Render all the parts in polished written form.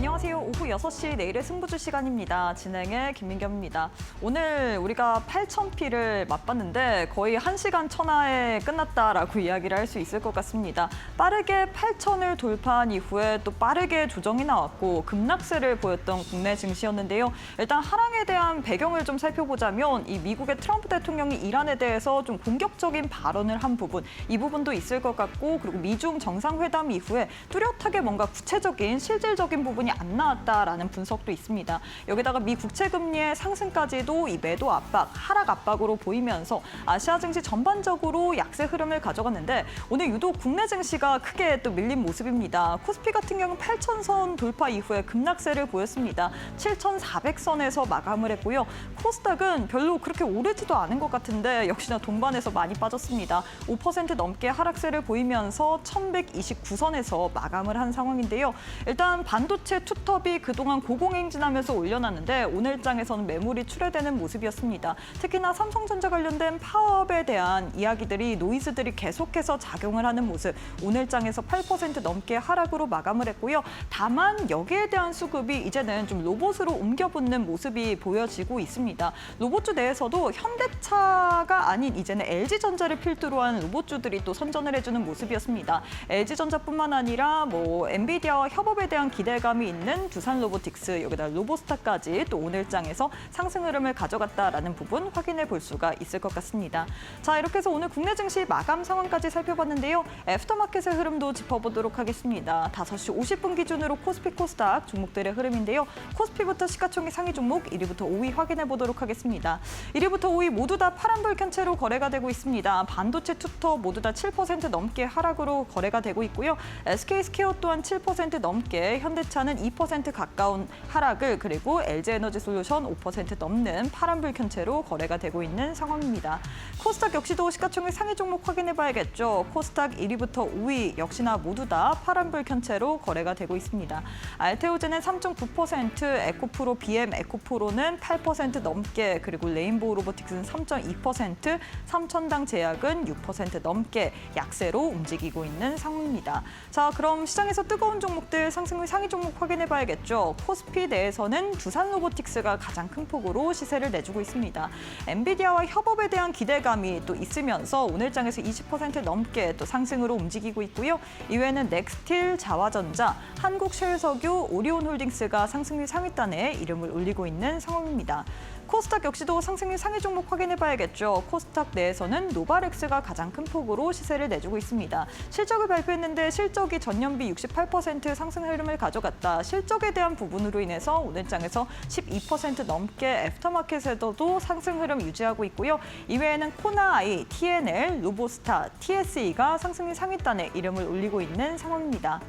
안녕하세요. 오후 6시 내일의 승부주 시간입니다. 진행의 김민경입니다. 오늘 우리가 8,000피를 맛봤는데 거의 1시간 천하에 끝났다라고 이야기를 할 수 있을 것 같습니다. 빠르게 8,000을 돌파한 이후에 또 빠르게 조정이 나왔고 급락세를 보였던 국내 증시였는데요. 일단 하락에 대한 배경을 좀 살펴보자면 이 미국의 트럼프 대통령이 이란에 대해서 좀 공격적인 발언을 한 부분, 이 부분도 있을 것 같고, 그리고 미중 정상회담 이후에 뚜렷하게 뭔가 구체적인 실질적인 부분이 안 나왔다라는 분석도 있습니다. 여기다가 미 국채 금리의 상승까지도 이 매도 압박, 하락 압박으로 보이면서 아시아 증시 전반적으로 약세 흐름을 가져갔는데 오늘 유독 국내 증시가 크게 또 밀린 모습입니다. 코스피 같은 경우는 8,000선 돌파 이후에 급락세를 보였습니다. 7,400선에서 마감을 했고요. 코스닥은 별로 그렇게 오르지도 않은 것 같은데 역시나 동반해서 많이 빠졌습니다. 5% 넘게 하락세를 보이면서 1,129선에서 마감을 한 상황인데요. 일단 반도체 투톱이 그동안 고공행진하면서 올려놨는데 오늘장에서는 매물이 출회되는 모습이었습니다. 특히나 삼성전자 관련된 파업에 대한 이야기들이, 노이즈들이 계속해서 작용을 하는 모습, 오늘장에서 8% 넘게 하락으로 마감을 했고요. 다만 여기에 대한 수급이 이제는 좀 로봇으로 옮겨붙는 모습이 보여지고 있습니다. 로봇주 내에서도 현대차가 아닌 이제는 LG전자를 필두로 한 로봇주들이 또 선전을 해주는 모습이었습니다. LG전자뿐만 아니라 엔비디아와 협업에 대한 기대감이 있는 두산 로보틱스, 여기다 로보스타까지 또 오늘장에서 상승 흐름을 가져갔다라는 부분 확인해 볼 수가 있을 것 같습니다. 자, 이렇게 해서 오늘 국내 증시 마감 상황까지 살펴봤는데요. 애프터마켓의 흐름도 짚어보도록 하겠습니다. 5시 50분 기준으로 코스피, 코스닥 종목들의 흐름인데요. 코스피부터 시가총액 상위 종목 1위부터 5위 확인해 보도록 하겠습니다. 1위부터 5위 모두 다 파란불 켠채로 거래가 되고 있습니다. 반도체 투톱 모두 다 7% 넘게 하락으로 거래가 되고 있고요. SK스퀘어 또한 7% 넘게, 현대차는 2% 가까운 하락을, 그리고 LG에너지솔루션 5% 넘는 파란불 켠채로 거래가 되고 있는 상황입니다. 코스닥 역시도 시가총액 상위 종목 확인해 봐야겠죠. 코스닥 1위부터 5위 역시나 모두 다 파란불 켠채로 거래가 되고 있습니다. 알테오즈는 3.9%, 에코프로, BM 에코프로는 8% 넘게, 그리고 레인보우 로보틱스는 3.2%, 삼천당 제약은 6% 넘게 약세로 움직이고 있는 상황입니다. 자, 그럼 시장에서 뜨거운 종목들 상승 상위 종목 확인해 봐야겠죠. 코스피 내에서는 두산 로보틱스가 가장 큰 폭으로 시세를 내주고 있습니다. 엔비디아와 협업에 대한 기대감이 또 있으면서 오늘장에서 20% 넘게 또 상승으로 움직이고 있고요. 이외에는 넥스틸, 자화전자, 한국셰일석유, 오리온홀딩스가 상승률 상위단에 이름을 올리고 있는 상황입니다. 코스닥 역시도 상승률 상위 종목 확인해 봐야겠죠. 코스닥 내에서는 노바렉스가 가장 큰 폭으로 시세를 내주고 있습니다. 실적을 발표했는데 실적이 전년비 68% 상승 흐름을 가져갔다. 실적에 대한 부분으로 인해서 오늘장에서 12% 넘게 애프터마켓에서도 상승 흐름 유지하고 있고요. 이외에는 코나아이, TNL, 로보스타, TSE가 상승률 상위단에 이름을 올리고 있는 상황입니다.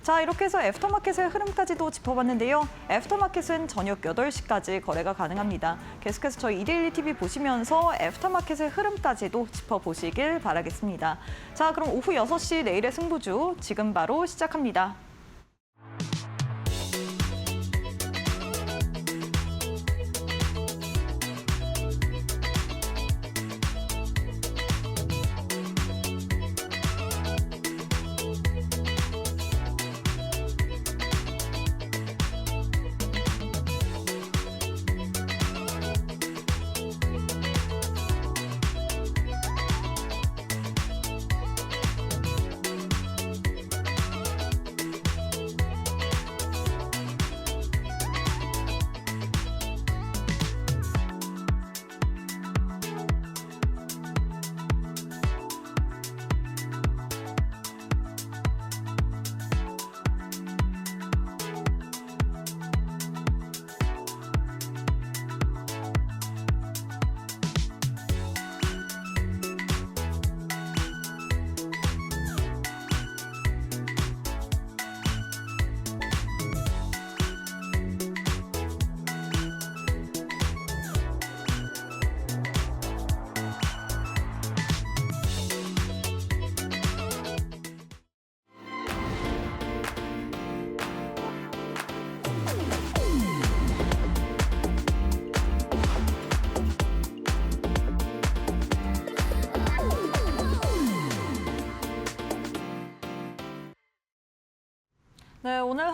자, 이렇게 해서 애프터마켓의 흐름까지도 짚어봤는데요. 애프터마켓은 저녁 8시까지 거래가 가능합니다. 계속해서 저희 이데일리 TV 보시면서 애프터마켓의 흐름까지도 짚어보시길 바라겠습니다. 자, 그럼 오후 6시 내일의 승부주 지금 바로 시작합니다.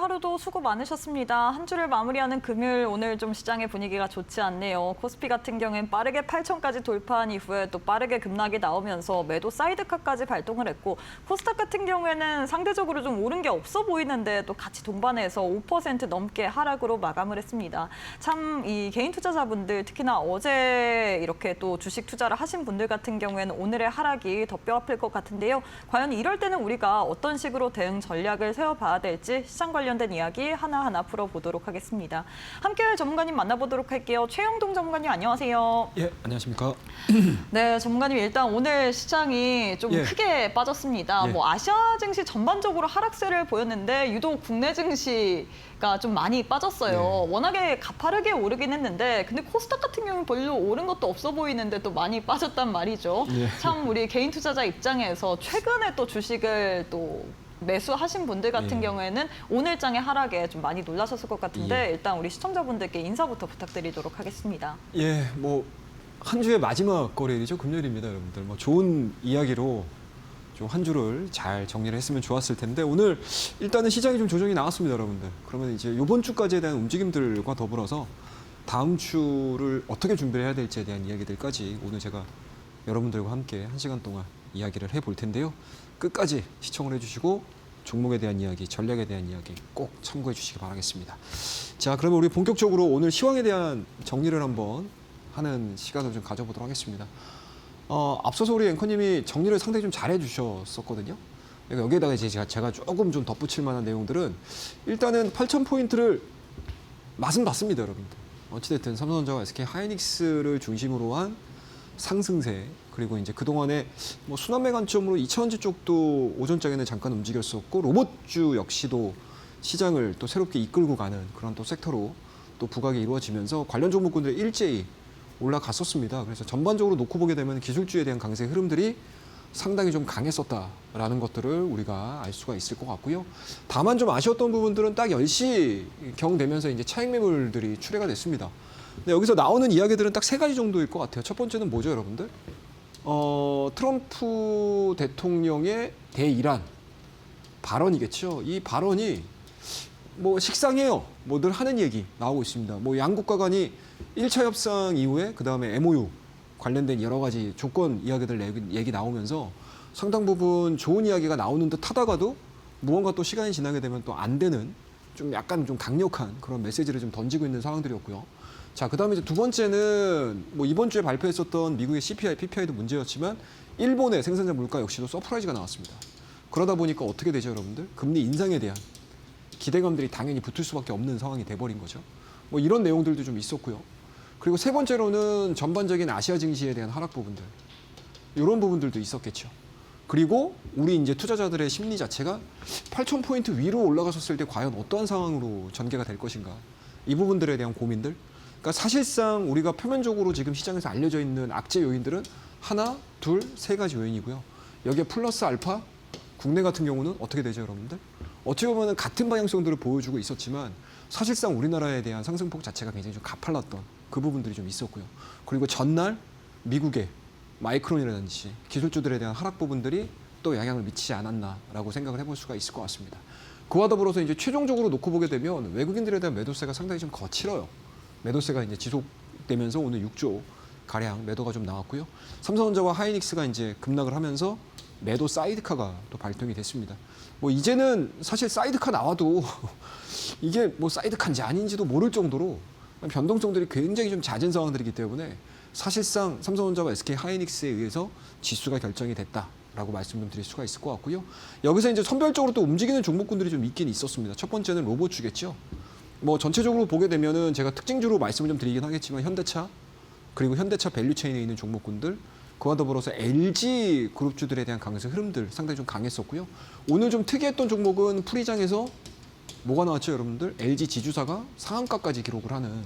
하루도 수고 많으셨습니다. 한 주를 마무리하는 금요일 오늘 좀 시장의 분위기가 좋지 않네요. 코스피 같은 경우엔 빠르게 8천까지 돌파한 이후에 또 빠르게 급락이 나오면서 매도 사이드카까지 발동을 했고 코스닥 같은 경우에는 상대적으로 좀 오른 게 없어 보이는데 또 같이 동반해서 5% 넘게 하락으로 마감을 했습니다. 참 이 개인 투자자분들 특히나 어제 이렇게 또 주식 투자를 하신 분들 같은 경우에는 오늘의 하락이 더 뼈아플 것 같은데요. 과연 이럴 때는 우리가 어떤 식으로 대응 전략을 세워봐야 될지 시장 관련된 이야기 하나하나 풀어보도록 하겠습니다. 함께할 전문가님 만나보도록 할게요. 최영동 전문가님 안녕하세요. 예, 안녕하십니까. 네, 전문가님 일단 오늘 시장이 좀 크게 빠졌습니다. 뭐 아시아 증시 전반적으로 하락세를 보였는데 유독 국내 증시가 좀 많이 빠졌어요. 워낙에 가파르게 오르긴 했는데 근데 코스닥 같은 경우는 별로 오른 것도 없어 보이는데 또 많이 빠졌단 말이죠. 참 우리 개인 투자자 입장에서 최근에 또 주식을 또 매수하신 분들 같은 경우에는 오늘장의 하락에 좀 많이 놀라셨을 것 같은데 일단 우리 시청자분들께 인사부터 부탁드리도록 하겠습니다. 예, 뭐 한 주의 마지막 거래일이죠. 금요일입니다, 여러분들. 뭐 좋은 이야기로 좀 한 주를 잘 정리를 했으면 좋았을 텐데 오늘 일단은 시장이 좀 조정이 나왔습니다, 여러분들. 그러면 이제 이번 주까지에 대한 움직임들과 더불어서 다음 주를 어떻게 준비를 해야 될지에 대한 이야기들까지 오늘 제가 여러분들과 함께 1시간 동안 이야기를 해볼 텐데요. 끝까지 시청을 해주시고 종목에 대한 이야기, 전략에 대한 이야기 꼭 참고해 주시기 바라겠습니다. 자, 그러면 우리 본격적으로 오늘 시황에 대한 정리를 한번 하는 시간을 좀 가져보도록 하겠습니다. 앞서서 우리 앵커님이 정리를 상당히 좀 잘해 주셨었거든요. 여기에다가 이제 제가 조금 좀 덧붙일 만한 내용들은 일단은 8,000포인트를 맛은 봤습니다, 여러분들. 어찌됐든 삼성전자와 SK 하이닉스를 중심으로 한 상승세, 그리고 이제 그동안에 뭐 순환매 관점으로 2차전지 쪽도 오전장에는 잠깐 움직였었고 로봇주 역시도 시장을 또 새롭게 이끌고 가는 그런 또 섹터로 또 부각이 이루어지면서 관련 종목군들이 일제히 올라갔었습니다. 그래서 전반적으로 놓고 보게 되면 기술주에 대한 강세 흐름들이 상당히 좀 강했었다라는 것들을 우리가 알 수가 있을 것 같고요. 다만 좀 아쉬웠던 부분들은 딱 10시경 되면서 이제 차익 매물들이 출회가 됐습니다. 근데 여기서 나오는 이야기들은 딱 3가지 정도일 것 같아요. 첫 번째는 뭐죠, 여러분들? 트럼프 대통령의 대이란 발언이겠죠. 이 발언이 뭐 식상해요. 뭐 늘 하는 얘기 나오고 있습니다. 뭐 양국가 간이 1차 협상 이후에 그다음에 MOU 관련된 여러 가지 조건 이야기들 얘기 나오면서 상당 부분 좋은 이야기가 나오는 듯 하다가도 무언가 또 시간이 지나게 되면 또 안 되는 좀 약간 좀 강력한 그런 메시지를 좀 던지고 있는 상황들이었고요. 자, 그다음에 이제 두 번째는 뭐 이번 주에 발표했었던 미국의 CPI, PPI도 문제였지만 일본의 생산자 물가 역시도 서프라이즈가 나왔습니다. 그러다 보니까 어떻게 되죠, 여러분들? 금리 인상에 대한 기대감들이 당연히 붙을 수밖에 없는 상황이 돼버린 거죠. 뭐 이런 내용들도 좀 있었고요. 그리고 세 번째로는 전반적인 아시아 증시에 대한 하락 부분들, 이런 부분들도 있었겠죠. 그리고 우리 이제 투자자들의 심리 자체가 8,000포인트 위로 올라갔었을 때 과연 어떠한 상황으로 전개가 될 것인가, 이 부분들에 대한 고민들. 그러니까 사실상 우리가 표면적으로 지금 시장에서 알려져 있는 악재 요인들은 하나, 둘, 3가지 요인이고요. 여기에 플러스 알파, 국내 같은 경우는 어떻게 되죠, 여러분들? 어찌 보면 같은 방향성들을 보여주고 있었지만 사실상 우리나라에 대한 상승폭 자체가 굉장히 좀 가팔랐던 그 부분들이 좀 있었고요. 그리고 전날 미국의 마이크론이라든지 기술주들에 대한 하락 부분들이 또 영향을 미치지 않았나라고 생각을 해볼 수가 있을 것 같습니다. 그와 더불어서 이제 최종적으로 놓고 보게 되면 외국인들에 대한 매도세가 상당히 좀 거칠어요. 매도세가 이제 지속되면서 오늘 6조 가량 매도가 좀 나왔고요. 삼성전자와 하이닉스가 이제 급락을 하면서 매도 사이드카가 또 발동이 됐습니다. 뭐 이제는 사실 사이드카 나와도 이게 뭐 사이드카인지 아닌지도 모를 정도로 변동성들이 굉장히 좀 잦은 상황들이기 때문에 사실상 삼성전자와 SK 하이닉스에 의해서 지수가 결정이 됐다라고 말씀 좀 드릴 수가 있을 것 같고요. 여기서 이제 선별적으로 또 움직이는 종목군들이 좀 있긴 있었습니다. 첫 번째는 로봇주겠죠. 뭐 전체적으로 보게 되면은 제가 특징주로 말씀을 좀 드리긴 하겠지만 현대차, 그리고 현대차 밸류체인에 있는 종목군들, 그와 더불어서 LG 그룹주들에 대한 강세 흐름들 상당히 좀 강했었고요. 오늘 좀 특이했던 종목은 풀이장에서 뭐가 나왔죠, 여러분들? LG 지주사가 상한가까지 기록을 하는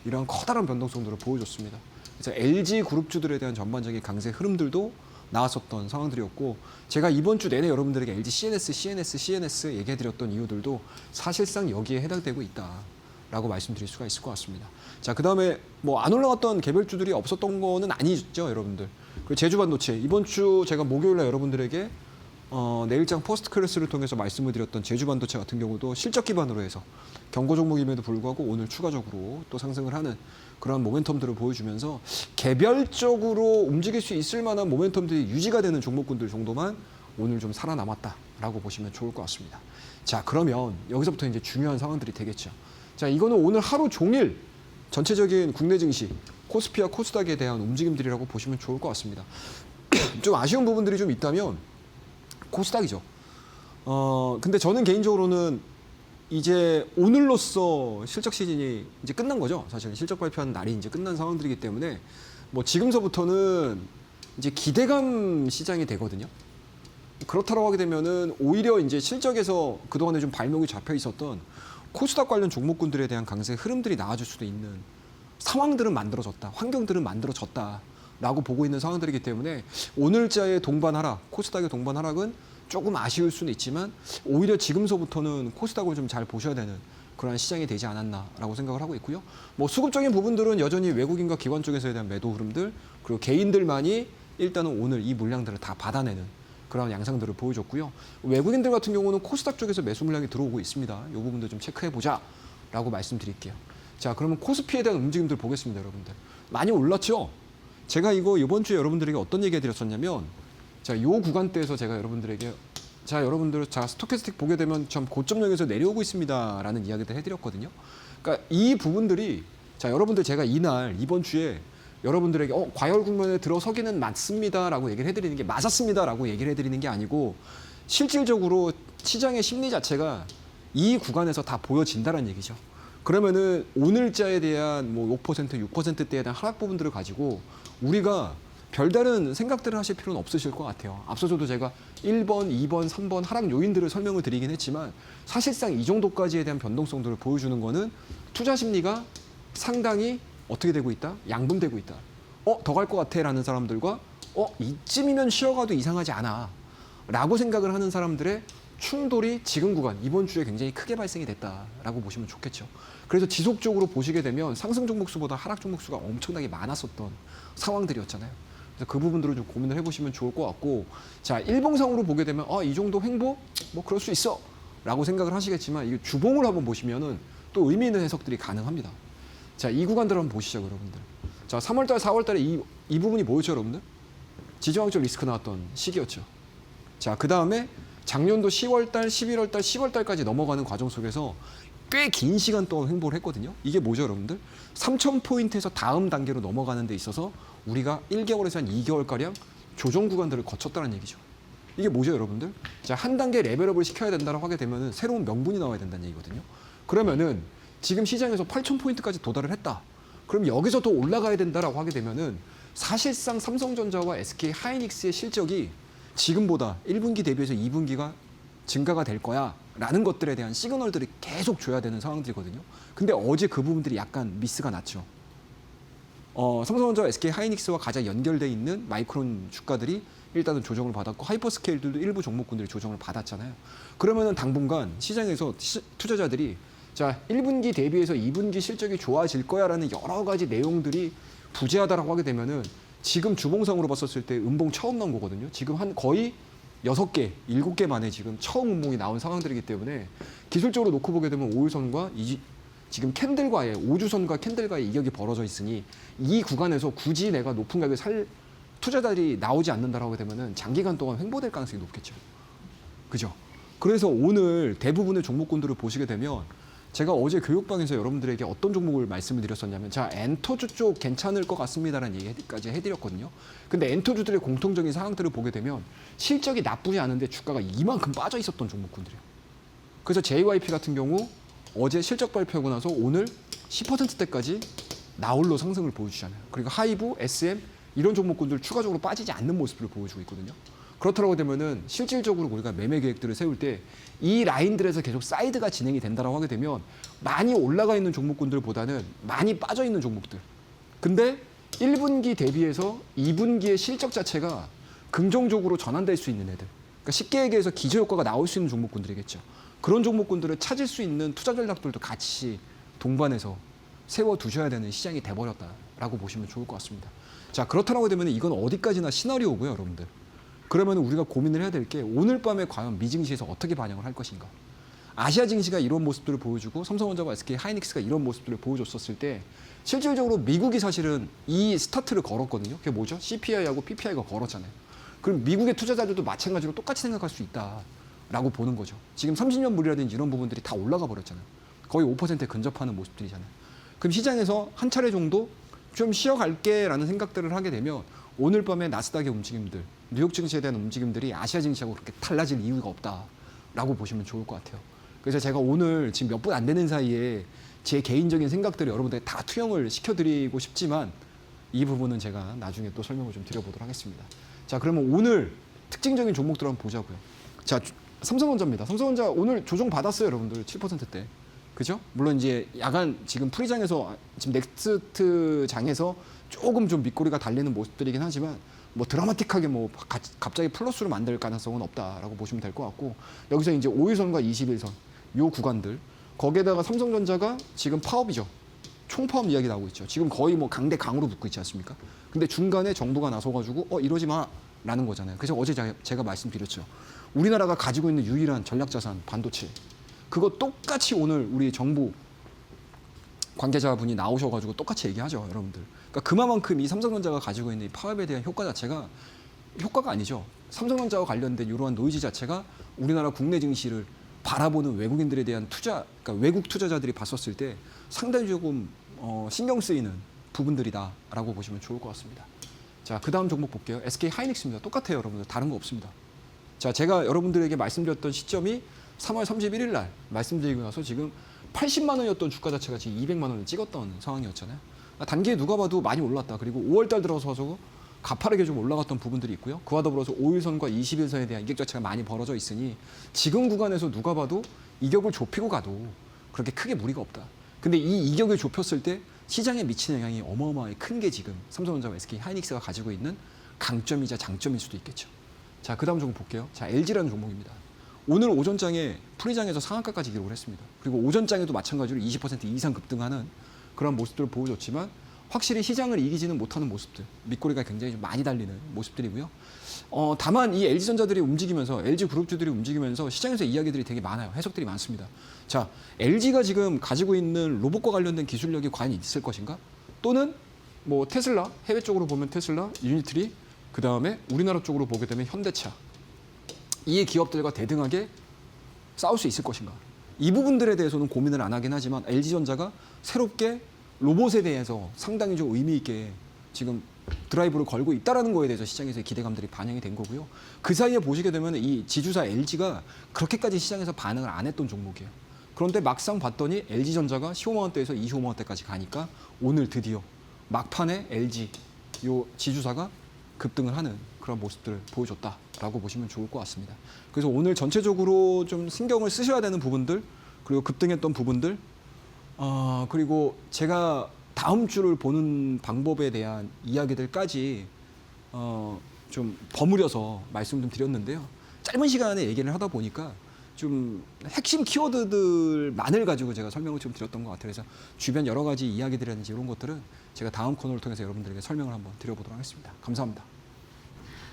이러한 커다란 변동성들을 보여줬습니다. 그래서 LG 그룹주들에 대한 전반적인 강세 흐름들도 나왔었던 상황들이었고, 제가 이번 주 내내 여러분들에게 LG CNS 얘기해드렸던 이유들도 사실상 여기에 해당되고 있다라고 말씀드릴 수가 있을 것 같습니다. 자, 그 다음에 뭐 안 올라갔던 개별주들이 없었던 거는 아니죠, 여러분들. 그리고 제주반도체, 이번 주 제가 목요일날 여러분들에게 내일장 퍼스트 클래스를 통해서 말씀을 드렸던 제주반도체 같은 경우도 실적 기반으로 해서 경고 종목임에도 불구하고 오늘 추가적으로 또 상승을 하는 그런 모멘텀들을 보여주면서 개별적으로 움직일 수 있을 만한 모멘텀들이 유지가 되는 종목군들 정도만 오늘 좀 살아남았다라고 보시면 좋을 것 같습니다. 자, 그러면 여기서부터 이제 중요한 상황들이 되겠죠. 자, 이거는 오늘 하루 종일 전체적인 국내 증시 코스피와 코스닥에 대한 움직임들이라고 보시면 좋을 것 같습니다. 좀 아쉬운 부분들이 좀 있다면 코스닥이죠. 근데 저는 개인적으로는 이제 오늘로써 실적 시즌이 이제 끝난 거죠. 사실 실적 발표하는 날이 이제 끝난 상황들이기 때문에 뭐 지금서부터는 이제 기대감 시장이 되거든요. 그렇다고 하게 되면은 오히려 이제 실적에서 그동안에 좀 발목이 잡혀 있었던 코스닥 관련 종목군들에 대한 강세 흐름들이 나아질 수도 있는 상황들은 만들어졌다. 환경들은 만들어졌다라고 보고 있는 상황들이기 때문에 오늘자의 동반 하락, 코스닥의 동반 하락은 조금 아쉬울 수는 있지만 오히려 지금서부터는 코스닥을 좀 잘 보셔야 되는 그런 시장이 되지 않았나라고 생각을 하고 있고요. 뭐 수급적인 부분들은 여전히 외국인과 기관 쪽에서에 대한 매도 흐름들 그리고 개인들만이 일단은 오늘 이 물량들을 다 받아내는 그런 양상들을 보여줬고요. 외국인들 같은 경우는 코스닥 쪽에서 매수 물량이 들어오고 있습니다. 이 부분도 좀 체크해보자라고 말씀드릴게요. 자, 그러면 코스피에 대한 움직임들 보겠습니다, 여러분들. 많이 올랐죠? 제가 이거 이번 주에 여러분들에게 어떤 얘기 해드렸었냐면 자, 요 구간대에서 제가 여러분들에게 자, 여러분들 자, 스토캐스틱 보게 되면 좀 고점역에서 내려오고 있습니다라는 이야기들 해드렸거든요. 그러니까 이 부분들이 자, 여러분들 제가 이날 이번 주에 여러분들에게 과열 국면에 들어서기는 맞습니다라고 얘기를 해드리는 게 맞았습니다라고 얘기를 해드리는 게 아니고 실질적으로 시장의 심리 자체가 이 구간에서 다 보여진다는 얘기죠. 그러면은 오늘자에 대한 뭐 5%, 6%대에 대한 하락 부분들을 가지고 우리가 별다른 생각들을 하실 필요는 없으실 것 같아요. 앞서서도 제가 1번, 2번, 3번 하락 요인들을 설명을 드리긴 했지만 사실상 이 정도까지에 대한 변동성들을 보여주는 거는 투자 심리가 상당히 어떻게 되고 있다? 양분되고 있다. 더 갈 것 같아 라는 사람들과 이쯤이면 쉬어가도 이상하지 않아 라고 생각을 하는 사람들의 충돌이 지금 구간, 이번 주에 굉장히 크게 발생이 됐다라고 보시면 좋겠죠. 그래서 지속적으로 보시게 되면 상승 종목수보다 하락 종목수가 엄청나게 많았었던 상황들이었잖아요. 그래서 그 부분들을 좀 고민을 해보시면 좋을 것 같고, 자, 일봉상으로 보게 되면 이 정도 횡보? 뭐 그럴 수 있어 라고 생각을 하시겠지만 이게 주봉을 한번 보시면은 또 의미 있는 해석들이 가능합니다. 자, 이 구간들 한번 보시죠, 여러분들. 자, 3월달, 4월달에 이 부분이 뭐였죠, 여러분들? 지정학적 리스크 나왔던 시기였죠. 자, 그 다음에 작년도 10월달, 11월달, 10월달까지 넘어가는 과정 속에서 꽤 긴 시간 동안 횡보를 했거든요. 이게 뭐죠, 여러분들? 3,000포인트에서 다음 단계로 넘어가는 데 있어서 우리가 1개월에서 한 2개월가량 조정 구간들을 거쳤다는 얘기죠. 이게 뭐죠, 여러분들? 자, 한 단계 레벨업을 시켜야 된다고 하게 되면은 새로운 명분이 나와야 된다는 얘기거든요. 그러면은 지금 시장에서 8,000포인트까지 도달을 했다. 그럼 여기서 더 올라가야 된다라고 하게 되면은 사실상 삼성전자와 SK 하이닉스의 실적이 지금보다 1분기 대비해서 2분기가 증가가 될 거야 라는 것들에 대한 시그널들을 계속 줘야 되는 상황들이거든요. 근데 어제 그 부분들이 약간 미스가 났죠. 삼성전자와 SK 하이닉스와 가장 연결돼 있는 마이크론 주가들이 일단은 조정을 받았고 하이퍼스케일들도 일부 종목군들이 조정을 받았잖아요. 그러면은 당분간 시장에서 투자자들이 자, 1분기 대비해서 2분기 실적이 좋아질 거야라는 여러 가지 내용들이 부재하다라고 하게 되면은 지금 주봉상으로 봤었을 때 음봉 처음 나온 거거든요. 지금 한 거의 6개, 7개 만에 지금 처음 음봉이 나온 상황들이기 때문에 기술적으로 놓고 보게 되면 5일선과 지금 캔들과의 5주선과 캔들과의 이격이 벌어져 있으니 이 구간에서 굳이 내가 높은 가격에 살 투자자들이 나오지 않는다라고 하게 되면은 장기간 동안 횡보될 가능성이 높겠죠. 그죠? 그래서 오늘 대부분의 종목군들을 보시게 되면 제가 어제 교육방에서 여러분들에게 어떤 종목을 말씀을 드렸었냐면 자, 엔터주 쪽 괜찮을 것 같습니다라는 얘기까지 해드렸거든요. 근데 엔터주들의 공통적인 상황들을 보게 되면 실적이 나쁘지 않은데 주가가 이만큼 빠져 있었던 종목군들이에요. 그래서 JYP 같은 경우 어제 실적 발표하고 나서 오늘 10%대까지 나홀로 상승을 보여주잖아요. 그리고 하이브, SM 이런 종목군들 추가적으로 빠지지 않는 모습을 보여주고 있거든요. 그렇다고 되면은 실질적으로 우리가 매매 계획들을 세울 때 이 라인들에서 계속 사이드가 진행이 된다라고 하게 되면 많이 올라가 있는 종목군들보다는 많이 빠져 있는 종목들. 근데 1분기 대비해서 2분기의 실적 자체가 긍정적으로 전환될 수 있는 애들. 그러니까 쉽게 얘기해서 기저효과가 나올 수 있는 종목군들이겠죠. 그런 종목군들을 찾을 수 있는 투자 전략들도 같이 동반해서 세워두셔야 되는 시장이 돼버렸다라고 보시면 좋을 것 같습니다. 자, 그렇다고 되면 이건 어디까지나 시나리오고요, 여러분들. 그러면 우리가 고민을 해야 될 게 오늘 밤에 과연 미 증시에서 어떻게 반영을 할 것인가. 아시아 증시가 이런 모습들을 보여주고 삼성전자와 SK 하이닉스가 이런 모습들을 보여줬었을 때 실질적으로 미국이 사실은 이 스타트를 걸었거든요. 그게 뭐죠? CPI하고 PPI가 걸었잖아요. 그럼 미국의 투자자들도 마찬가지로 똑같이 생각할 수 있다라고 보는 거죠. 지금 30년 물이라든지 이런 부분들이 다 올라가 버렸잖아요. 거의 5%에 근접하는 모습들이잖아요. 그럼 시장에서 한 차례 정도 좀 쉬어갈게라는 생각들을 하게 되면 오늘 밤에 나스닥의 움직임들, 뉴욕 증시에 대한 움직임들이 아시아 증시하고 그렇게 달라질 이유가 없다라고 보시면 좋을 것 같아요. 그래서 제가 오늘 지금 몇 분 안 되는 사이에 제 개인적인 생각들을 여러분들에 다 투영을 시켜드리고 싶지만 이 부분은 제가 나중에 또 설명을 좀 드려보도록 하겠습니다. 자, 그러면 오늘 특징적인 종목들 한번 보자고요. 자, 삼성전자입니다. 삼성전자 오늘 조정 받았어요, 여러분들 7%대. 그죠? 물론 이제 야간 지금 프리장에서 지금 넥스트 장에서 조금 좀 밑꼬리가 달리는 모습들이긴 하지만 뭐 드라마틱하게 뭐 갑자기 플러스로 만들 가능성은 없다라고 보시면 될 것 같고 여기서 이제 5일선과 21선 요 구간들 거기에다가 삼성전자가 지금 파업이죠. 총파업 이야기 나오고 있죠. 지금 거의 뭐 강대 강으로 붙고 있지 않습니까? 근데 중간에 정부가 나서가지고 이러지 마라는 거잖아요. 그래서 어제 제가 말씀드렸죠. 우리나라가 가지고 있는 유일한 전략자산 반도체 그거 똑같이 오늘 우리 정부 관계자분이 나오셔가지고 똑같이 얘기하죠, 여러분들. 그러니까 그만큼 이 삼성전자가 가지고 있는 이 파업에 대한 효과 자체가 효과가 아니죠. 삼성전자와 관련된 이러한 노이즈 자체가 우리나라 국내 증시를 바라보는 외국인들에 대한 투자, 그러니까 외국 투자자들이 봤었을 때 상당히 조금 신경 쓰이는 부분들이다라고 보시면 좋을 것 같습니다. 자, 그 다음 종목 볼게요. SK 하이닉스입니다. 똑같아요, 여러분들. 다른 거 없습니다. 자, 제가 여러분들에게 말씀드렸던 시점이 3월 31일 날 말씀드리고 나서 지금 80만 원이었던 주가 자체가 지금 200만 원을 찍었던 상황이었잖아요. 단기에 누가 봐도 많이 올랐다. 그리고 5월 달 들어서서 가파르게 좀 올라갔던 부분들이 있고요. 그와 더불어서 5일선과 21선에 대한 이격 자체가 많이 벌어져 있으니 지금 구간에서 누가 봐도 이격을 좁히고 가도 그렇게 크게 무리가 없다. 근데 이 이격을 좁혔을 때 시장에 미치는 영향이 어마어마하게 큰 게 지금 삼성전자와 SK 하이닉스가 가지고 있는 강점이자 장점일 수도 있겠죠. 자, 그 다음 종목 볼게요. 자, LG라는 종목입니다. 오늘 오전장에 프리장에서 상한가까지 기록을 했습니다. 그리고 오전장에도 마찬가지로 20% 이상 급등하는 그런 모습들을 보여줬지만 확실히 시장을 이기지는 못하는 모습들, 밑꼬리가 굉장히 좀 많이 달리는 모습들이고요. 다만 이 LG전자들이 움직이면서 LG그룹주들이 움직이면서 시장에서 이야기들이 되게 많아요. 해석들이 많습니다. 자, LG가 지금 가지고 있는 로봇과 관련된 기술력이 과연 있을 것인가? 또는 뭐 테슬라, 해외 쪽으로 보면 테슬라, 유니트리, 그 다음에 우리나라 쪽으로 보게 되면 현대차. 이 기업들과 대등하게 싸울 수 있을 것인가? 이 부분들에 대해서는 고민을 안 하긴 하지만 LG전자가 새롭게 로봇에 대해서 상당히 좀 의미 있게 지금 드라이브를 걸고 있다는 거에 대해서 시장에서의 기대감들이 반영이 된 거고요. 그 사이에 보시게 되면 이 지주사 LG가 그렇게까지 시장에서 반응을 안 했던 종목이에요. 그런데 막상 봤더니 LG전자가 15만 원대에서 25만 원대까지 가니까 오늘 드디어 막판에 LG 요 지주사가 급등을 하는 그런 모습들을 보여줬다라고 보시면 좋을 것 같습니다. 그래서 오늘 전체적으로 좀 신경을 쓰셔야 되는 부분들 그리고 급등했던 부분들 그리고 제가 다음 주를 보는 방법에 대한 이야기들까지 좀 버무려서 말씀 좀 드렸는데요. 짧은 시간에 얘기를 하다 보니까 좀 핵심 키워드들만을 가지고 제가 설명을 좀 드렸던 것 같아요. 그래서 주변 여러 가지 이야기들이라든지 이런 것들은 제가 다음 코너를 통해서 여러분들에게 설명을 한번 드려보도록 하겠습니다. 감사합니다.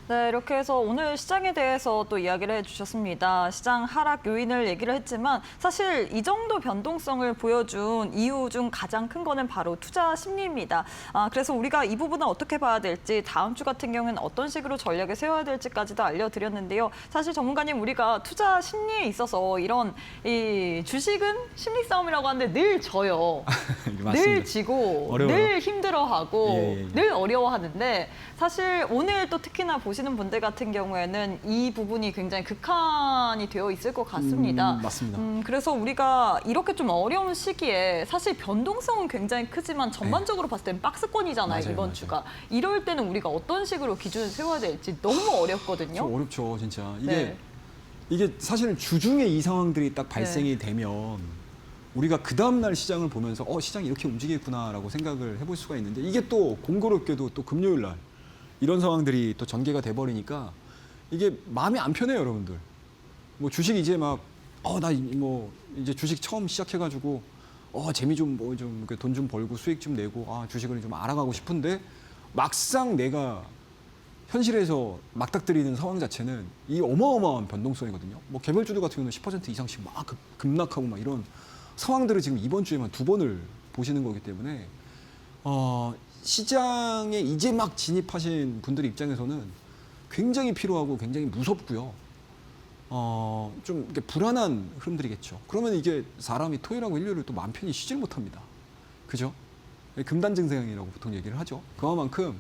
네, 이렇게 해서 오늘 시장에 대해서 또 이야기를 해주셨습니다. 시장 하락 요인을 얘기를 했지만 사실 이 정도 변동성을 보여준 이유 중 가장 큰 거는 바로 투자 심리입니다. 그래서 우리가 이 부분을 어떻게 봐야 될지 다음 주 같은 경우에는 어떤 식으로 전략을 세워야 될지까지도 알려드렸는데요. 사실 전문가님 우리가 투자 심리에 있어서 이런 이 주식은 심리 싸움이라고 하는데 늘 져요. 늘 지고 어려워요. 늘 힘들어하고 예. 늘 어려워하는데 사실 오늘 또 특히나 보시는 분들 같은 경우에는 이 부분이 굉장히 극한이 되어 있을 것 같습니다. 맞습니다. 그래서 우리가 이렇게 좀 어려운 시기에 사실 변동성은 굉장히 크지만 전반적으로 봤을 때는 박스권이잖아요, 맞아요, 이번 맞아요. 주가. 이럴 때는 우리가 어떤 식으로 기준을 세워야 될지 너무 어렵거든요. 좀 어렵죠, 진짜. 네. 이게 사실은 주중에 이 상황들이 딱 발생이 되면 우리가 그 다음날 시장을 보면서 시장이 이렇게 움직이겠구나라고 생각을 해볼 수가 있는데 이게 또 공교롭게도 또 금요일 날 이런 상황들이 또 전개가 돼버리니까 이게 마음이 안 편해요, 여러분들. 뭐 주식 이제 막 나 뭐 이제 주식 처음 시작해가지고 재미 좀 뭐 좀 돈 좀 벌고 수익 좀 내고 주식을 좀 알아가고 싶은데 막상 내가 현실에서 맞닥뜨리는 상황 자체는 이 어마어마한 변동성이거든요. 뭐 개별주들 같은 경우는 10% 이상씩 막 급락하고 막 이런 상황들을 지금 이번 주에만 2번을 보시는 거기 때문에 시장에 이제 막 진입하신 분들 입장에서는 굉장히 필요하고 굉장히 무섭고요. 좀 이렇게 불안한 흐름들이겠죠. 그러면 이게 사람이 토요일하고 일요일을 또 마음 편히 쉬질 못합니다. 그죠? 금단 증상이라고 보통 얘기를 하죠. 그만큼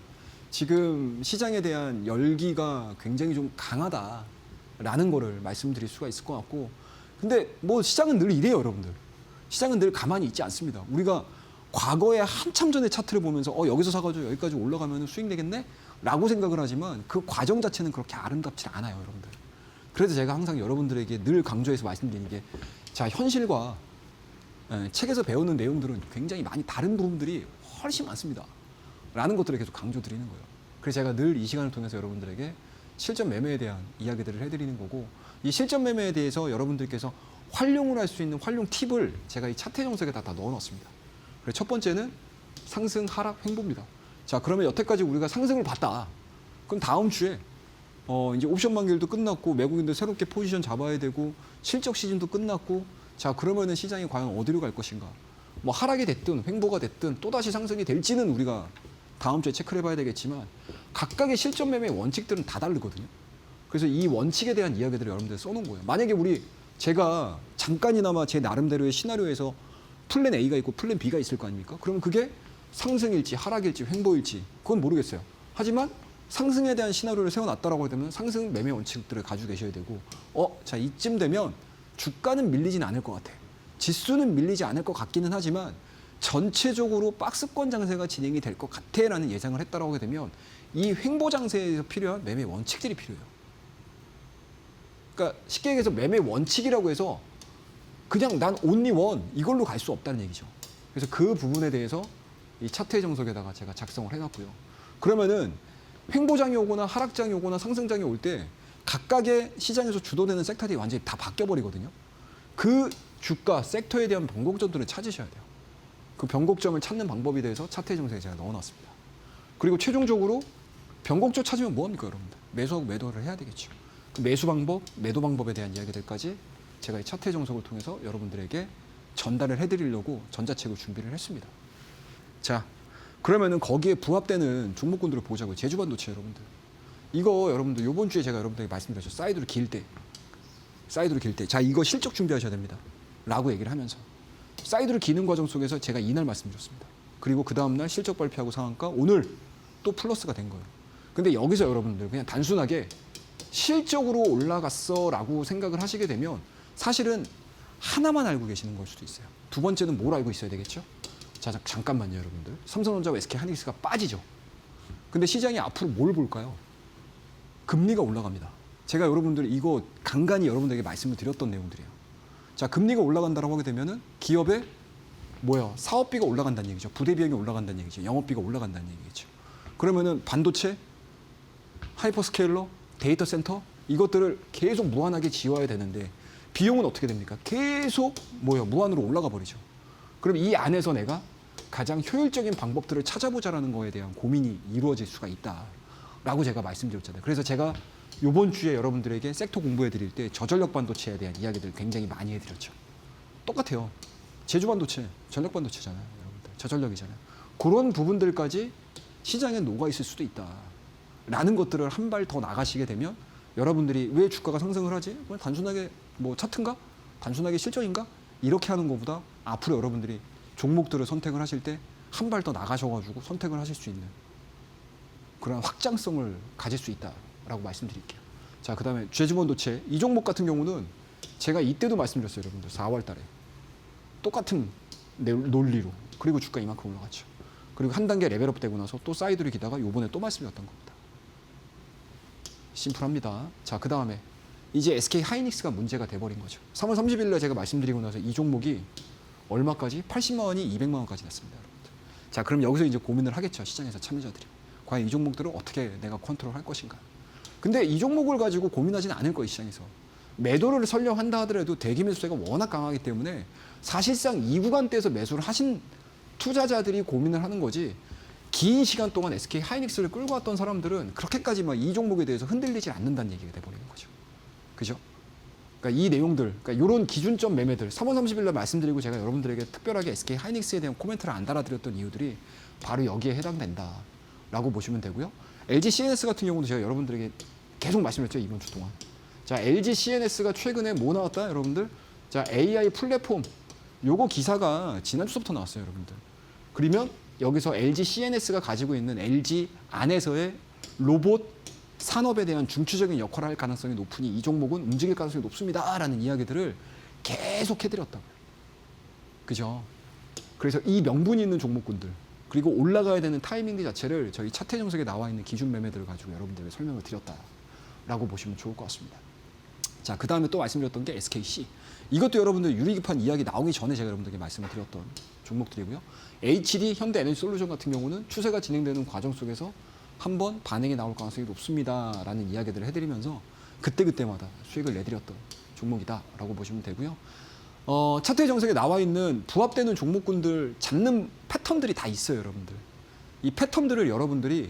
지금 시장에 대한 열기가 굉장히 좀 강하다라는 거를 말씀드릴 수가 있을 것 같고, 근데 뭐 시장은 늘 이래요, 여러분들. 시장은 늘 가만히 있지 않습니다. 우리가 과거에 한참 전에 차트를 보면서 여기서 사가지고 여기까지 올라가면 수익 내겠네? 라고 생각을 하지만 그 과정 자체는 그렇게 아름답지 않아요, 여러분들. 그래서 제가 항상 여러분들에게 늘 강조해서 말씀드리는 게, 자, 현실과 책에서 배우는 내용들은 굉장히 많이 다른 부분들이 훨씬 많습니다. 라는 것들을 계속 강조드리는 거예요. 그래서 제가 늘 이 시간을 통해서 여러분들에게 실전 매매에 대한 이야기들을 해드리는 거고, 이 실전 매매에 대해서 여러분들께서 활용을 할 수 있는 활용 팁을 제가 이 차트 정석에다 다 넣어놨습니다. 그래서 첫 번째는 상승, 하락, 횡보입니다. 자, 그러면 여태까지 우리가 상승을 봤다. 그럼 다음 주에 이제 옵션 만기일도 끝났고 외국인들 새롭게 포지션 잡아야 되고 실적 시즌도 끝났고, 자, 그러면은 시장이 과연 어디로 갈 것인가? 뭐 하락이 됐든 횡보가 됐든 또다시 상승이 될지는 우리가 다음 주에 체크를 해봐야 되겠지만, 각각의 실전 매매 원칙들은 다 다르거든요. 그래서 이 원칙에 대한 이야기들을 여러분들 써놓은 거예요. 만약에 제가 잠깐이나마 제 나름대로의 시나리오에서 플랜 A가 있고 플랜 B가 있을 거 아닙니까? 그러면 그게 상승일지 하락일지 횡보일지 그건 모르겠어요. 하지만 상승에 대한 시나리오를 세워놨다라고 하면 상승 매매 원칙들을 가지고 계셔야 되고, 자, 이쯤 되면 주가는 밀리진 않을 것 같아. 지수는 밀리지 않을 것 같기는 하지만 전체적으로 박스권 장세가 진행이 될 것 같아라는 예상을 했다라고 하게 되면 이 횡보 장세에서 필요한 매매 원칙들이 필요해요. 그러니까 쉽게 얘기해서 매매 원칙이라고 해서 그냥 난 only one 이걸로 갈 수 없다는 얘기죠. 그래서 그 부분에 대해서 이 차트의 정석에다가 제가 작성을 해놨고요. 그러면은 횡보장이 오거나 하락장이 오거나 상승장이 올 때 각각의 시장에서 주도되는 섹터들이 완전히 다 바뀌어버리거든요. 그 주가, 섹터에 대한 변곡점들을 찾으셔야 돼요. 그 변곡점을 찾는 방법에 대해서 차트의 정석에 제가 넣어놨습니다. 그리고 최종적으로 변곡점 찾으면 뭐합니까, 여러분들? 매수하고 매도를 해야 되겠죠. 그 매수 방법, 매도 방법에 대한 이야기들까지 제가 이 차트의 정석을 통해서 여러분들에게 전달을 해드리려고 전자책을 준비를 했습니다. 자, 그러면은 거기에 부합되는 종목군들을 보자고요. 제주반도체 여러분들. 이거 여러분들 이번 주에 제가 여러분들에게 말씀드렸죠. 사이드로 길 때. 자, 이거 실적 준비하셔야 됩니다. 라고 얘기를 하면서. 사이드로 기는 과정 속에서 제가 이날 말씀드렸습니다. 그리고 그 다음날 실적 발표하고 상한가 오늘 또 플러스가 된 거예요. 근데 여기서 여러분들 그냥 단순하게 실적으로 올라갔어 라고 생각을 하시게 되면 사실은 하나만 알고 계시는 걸 수도 있어요. 두 번째는 뭘 알고 있어야 되겠죠? 자, 잠깐만요, 여러분들. 삼성전자와 SK하이닉스가 빠지죠. 근데 시장이 앞으로 뭘 볼까요? 금리가 올라갑니다. 제가 여러분들 이거 간간히 여러분들에게 말씀을 드렸던 내용들이에요. 자, 금리가 올라간다고 하게 되면은 기업의 사업비가 올라간다는 얘기죠. 부대 비용이 올라간다는 얘기죠. 영업비가 올라간다는 얘기겠죠. 그러면은 반도체, 하이퍼스케일러, 데이터 센터 이것들을 계속 무한하게 지어야 되는데 비용은 어떻게 됩니까? 계속 무한으로 올라가 버리죠. 그럼 이 안에서 내가 가장 효율적인 방법들을 찾아보자라는 거에 대한 고민이 이루어질 수가 있다라고 제가 말씀드렸잖아요. 그래서 제가 이번 주에 여러분들에게 섹터 공부해 드릴 때 저전력 반도체에 대한 이야기들 굉장히 많이 해드렸죠. 똑같아요. 제주 반도체, 전력 반도체잖아요, 여러분들. 저전력이잖아요. 그런 부분들까지 시장에 녹아 있을 수도 있다라는 것들을 한 발 더 나가시게 되면 여러분들이 왜 주가가 상승을 하지? 그냥 단순하게 차트인가? 단순하게 실적인가? 이렇게 하는 것보다 앞으로 여러분들이 종목들을 선택을 하실 때 한 발 더 나가셔가지고 선택을 하실 수 있는 그런 확장성을 가질 수 있다라고 말씀드릴게요. 자, 그 다음에 제주반도체 이 종목 같은 경우는 제가 이때도 말씀드렸어요, 여러분들. 4월 달에 똑같은 논리로. 그리고 주가 이만큼 올라갔죠. 그리고 한 단계 레벨업 되고 나서 또 사이드를 기다가 요번에 또 말씀드렸던 겁니다. 심플합니다. 자, 그 다음에 이제 SK하이닉스가 문제가 돼버린 거죠. 3월 30일 날 제가 말씀드리고 나서 이 종목이 얼마까지? 80만 원이 200만 원까지 났습니다, 여러분들. 자, 그럼 여기서 이제 고민을 하겠죠, 시장에서 참여자들이. 과연 이 종목들을 어떻게 내가 컨트롤 할 것인가. 근데 이 종목을 가지고 고민하지는 않을 거예요, 시장에서. 매도를 설령한다 하더라도 대기 매수세가 워낙 강하기 때문에 사실상 이 구간대에서 매수를 하신 투자자들이 고민을 하는 거지, 긴 시간 동안 SK 하이닉스를 끌고 왔던 사람들은 그렇게까지 막 이 종목에 대해서 흔들리지 않는다는 얘기가 돼버리는 거죠. 그죠? 그러니까 이 내용들, 그러니까 이런 기준점 매매들, 3월 30일 날 말씀드리고 제가 여러분들에게 특별하게 SK 하이닉스에 대한 코멘트를 안 달아드렸던 이유들이 바로 여기에 해당된다라고 보시면 되고요. LG CNS 같은 경우도 제가 여러분들에게 계속 말씀드렸죠, 이번 주 동안. 자, LG CNS가 최근에 뭐 나왔다, 여러분들? 자, AI 플랫폼. 요거 기사가 지난주부터 나왔어요, 여러분들. 그러면 여기서 LG CNS가 가지고 있는 LG 안에서의 로봇 산업에 대한 중추적인 역할을 할 가능성이 높으니 이 종목은 움직일 가능성이 높습니다라는 이야기들을 계속 해드렸다고요. 그죠? 그래서 이 명분이 있는 종목군들 그리고 올라가야 되는 타이밍 자체를 저희 차트 정석에 나와 있는 기준 매매들을 가지고 여러분들에게 설명을 드렸다라고 보시면 좋을 것 같습니다. 자, 그 다음에 또 말씀드렸던 게 SKC. 이것도 여러분들 유리기판 이야기 나오기 전에 제가 여러분들에게 말씀을 드렸던 종목들이고요. HD 현대에너지솔루션 같은 경우는 추세가 진행되는 과정 속에서 한번 반응이 나올 가능성이 높습니다라는 이야기들을 해드리면서 그때그때마다 수익을 내드렸던 종목이다라고 보시면 되고요. 차트의 정석에 나와 있는 부합되는 종목군들 잡는 패턴들이 다 있어요, 여러분들. 이 패턴들을 여러분들이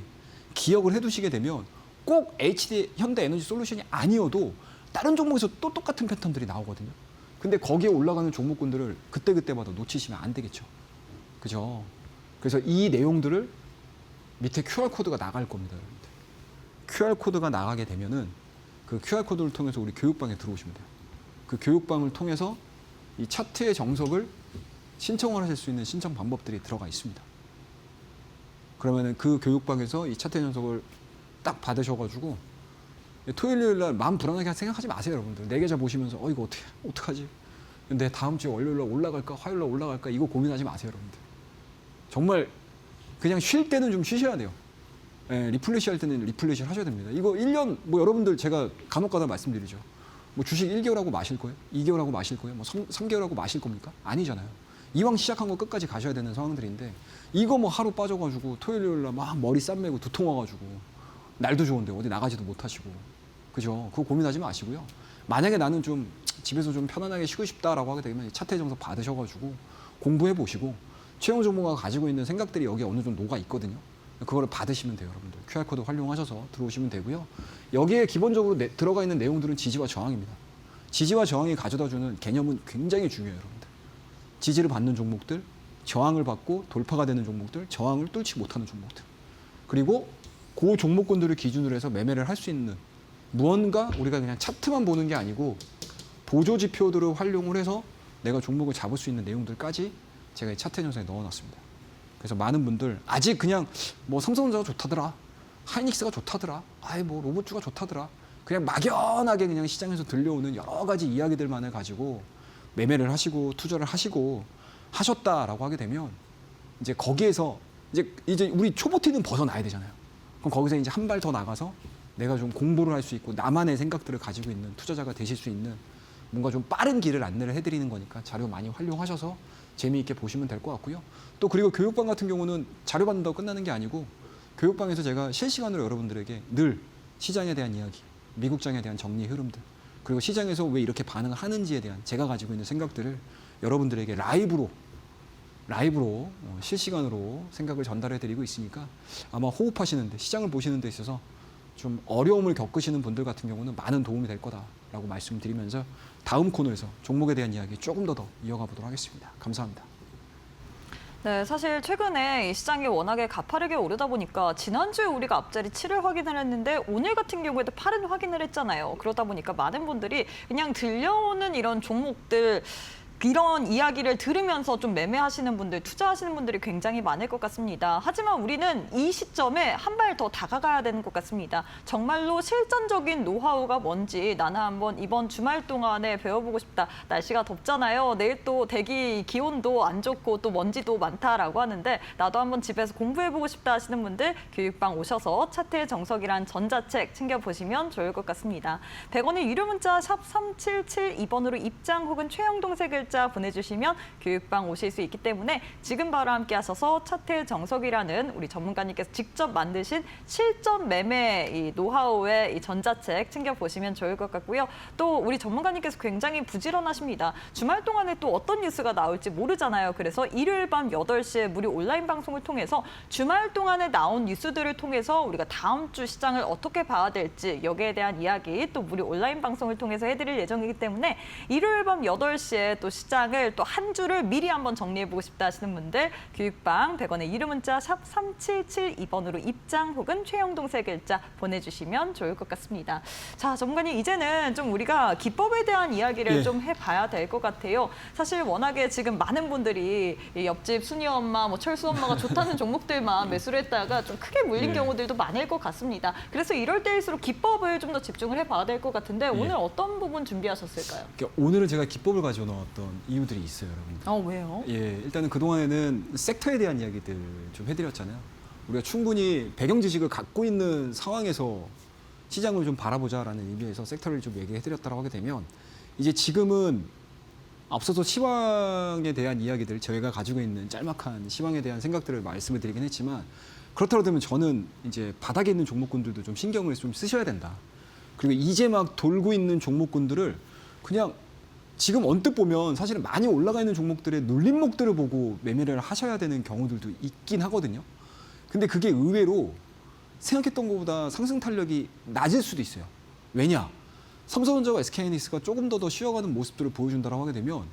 기억을 해두시게 되면 꼭 HD 현대에너지솔루션이 아니어도 다른 종목에서 또 똑같은 패턴들이 나오거든요. 근데 거기에 올라가는 종목군들을 그때그때마다 놓치시면 안 되겠죠. 그죠? 그래서 이 내용들을 밑에 QR코드가 나갈 겁니다, 여러분들. QR코드가 나가게 되면은 그 QR코드를 통해서 우리 교육방에 들어오시면 돼요. 그 교육방을 통해서 이 차트의 정석을 신청을 하실 수 있는 신청 방법들이 들어가 있습니다. 그러면은 그 교육방에서 이 차트의 정석을 딱 받으셔가지고 토요일 날 마음 불안하게 생각하지 마세요, 여러분들. 내 계좌 보시면서 이거 어떡하지? 근데 다음 주에 월요일 날 올라갈까 화요일 날 올라갈까 이거 고민하지 마세요, 여러분들. 정말 그냥 쉴 때는 좀 쉬셔야 돼요. 예, 리플레시 할 때는 리플레시를 하셔야 됩니다. 이거 1년 뭐 여러분들 제가 간혹가다 말씀드리죠. 뭐 주식 1개월 하고 마실 거예요? 2개월 하고 마실 거예요? 뭐 3개월 하고 마실 겁니까? 아니잖아요. 이왕 시작한 거 끝까지 가셔야 되는 상황들인데 이거 뭐 하루 빠져가지고 토요일 날 막 머리 쌈매고 두통 와가지고 날도 좋은데 어디 나가지도 못하시고 그죠? 그거 고민하지 마시고요. 만약에 나는 좀 집에서 좀 편안하게 쉬고 싶다라고 하게 되면 차트의 정석 받으셔가지고 공부해 보시고 최영 종목가 가지고 있는 생각들이 여기에 어느 정도 녹아 있거든요. 그거를 받으시면 돼요, 여러분들. QR코드 활용하셔서 들어오시면 되고요. 여기에 기본적으로 들어가 있는 내용들은 지지와 저항입니다. 지지와 저항이 가져다주는 개념은 굉장히 중요해요, 여러분들. 지지를 받는 종목들, 저항을 받고 돌파가 되는 종목들, 저항을 뚫지 못하는 종목들. 그리고 그 종목군들을 기준으로 해서 매매를 할 수 있는 무언가 우리가 그냥 차트만 보는 게 아니고 보조 지표들을 활용을 해서 내가 종목을 잡을 수 있는 내용들까지 제가 이 차트 영상에 넣어놨습니다. 그래서 많은 분들 아직 그냥 뭐 삼성전자가 좋다더라, 하이닉스가 좋다더라, 뭐 로봇주가 좋다더라, 그냥 막연하게 그냥 시장에서 들려오는 여러 가지 이야기들만을 가지고 매매를 하시고 투자를 하시고 하셨다라고 하게 되면 이제 거기에서 이제 우리 초보티는 벗어나야 되잖아요. 그럼 거기서 이제 한 발 더 나가서 내가 좀 공부를 할 수 있고 나만의 생각들을 가지고 있는 투자자가 되실 수 있는 뭔가 좀 빠른 길을 안내를 해드리는 거니까 자료 많이 활용하셔서 재미있게 보시면 될 것 같고요. 또 그리고 교육방 같은 경우는 자료 받는다고 끝나는 게 아니고 교육방에서 제가 실시간으로 여러분들에게 늘 시장에 대한 이야기, 미국장에 대한 정리 흐름들, 그리고 시장에서 왜 이렇게 반응을 하는지에 대한 제가 가지고 있는 생각들을 여러분들에게 라이브로 실시간으로 생각을 전달해드리고 있으니까 아마 호흡하시는데 시장을 보시는 데 있어서 좀 어려움을 겪으시는 분들 같은 경우는 많은 도움이 될 거다라고 말씀드리면서 다음 코너에서 종목에 대한 이야기 조금 더 이어가 보도록 하겠습니다. 감사합니다. 네, 사실 최근에 이 시장이 워낙에 가파르게 오르다 보니까 지난주에 우리가 앞자리 7을 확인을 했는데 오늘 같은 경우에도 8은 확인을 했잖아요. 그러다 보니까 많은 분들이 그냥 들려오는 이런 종목들 이런 이야기를 들으면서 좀 매매하시는 분들, 투자하시는 분들이 굉장히 많을 것 같습니다. 하지만 우리는 이 시점에 한 발 더 다가가야 되는 것 같습니다. 정말로 실전적인 노하우가 뭔지 나는 한번 이번 주말 동안에 배워보고 싶다. 날씨가 덥잖아요. 내일 또 대기 기온도 안 좋고 또 먼지도 많다라고 하는데 나도 한번 집에서 공부해보고 싶다 하시는 분들 교육방 오셔서 차트의 정석이란 전자책 챙겨보시면 좋을 것 같습니다. 100원의 유료 문자 샵 3772번으로 입장 혹은 최영 동세 글자 글자 보내주시면 교육방 오실 수 있기 때문에 지금 바로 함께 하셔서 차트 정석이라는 우리 전문가님께서 직접 만드신 실전 매매 이 노하우의 이 전자책 챙겨보시면 좋을 것 같고요. 또 우리 전문가님께서 굉장히 부지런하십니다. 주말 동안에 또 어떤 뉴스가 나올지 모르잖아요. 그래서 일요일 밤 8시에 무료 온라인 방송을 통해서 주말 동안에 나온 뉴스들을 통해서 우리가 다음 주 시장을 어떻게 봐야 될지 여기에 대한 이야기 또 무료 온라인 방송을 통해서 해드릴 예정이기 때문에 일요일 밤 8시에 또 시장을 또 한 주를 미리 한번 정리해보고 싶다 하시는 분들 교육방 100원의 유료 문자 샵 3772번으로 입장 혹은 최영동 세 글자 보내주시면 좋을 것 같습니다. 자, 전문가님 이제는 좀 우리가 기법에 대한 이야기를 예. 좀 해봐야 될 것 같아요. 사실 워낙에 지금 많은 분들이 이 옆집 순이 엄마, 뭐 철수 엄마가 좋다는 종목들만 매수를 했다가 좀 크게 물린 예. 경우들도 많을 것 같습니다. 그래서 이럴 때일수록 기법을 좀 더 집중을 해봐야 될 것 같은데 오늘 어떤 부분 준비하셨을까요? 그러니까 오늘은 제가 기법을 가지고 나왔던 이유들이 있어요, 여러분. 왜요? 예, 일단은 그동안에는 섹터에 대한 이야기들 좀 해드렸잖아요. 우리가 충분히 배경 지식을 갖고 있는 상황에서 시장을 좀 바라보자라는 의미에서 섹터를 좀 얘기해드렸다고 하게 되면 이제 지금은 앞서서 시황에 대한 이야기들 저희가 가지고 있는 짤막한 시황에 대한 생각들을 말씀을 드리긴 했지만 그렇더라도 저는 이제 바닥에 있는 종목군들도 좀 신경을 좀 쓰셔야 된다. 그리고 이제 막 돌고 있는 종목군들을 그냥 지금 언뜻 보면 사실은 많이 올라가 있는 종목들의 눌림목들을 보고 매매를 하셔야 되는 경우들도 있긴 하거든요. 근데 그게 의외로 생각했던 것보다 상승 탄력이 낮을 수도 있어요. 왜냐? 삼성전자와 SK하이닉스가 조금 더 쉬어가는 모습들을 보여준다고 하게 되면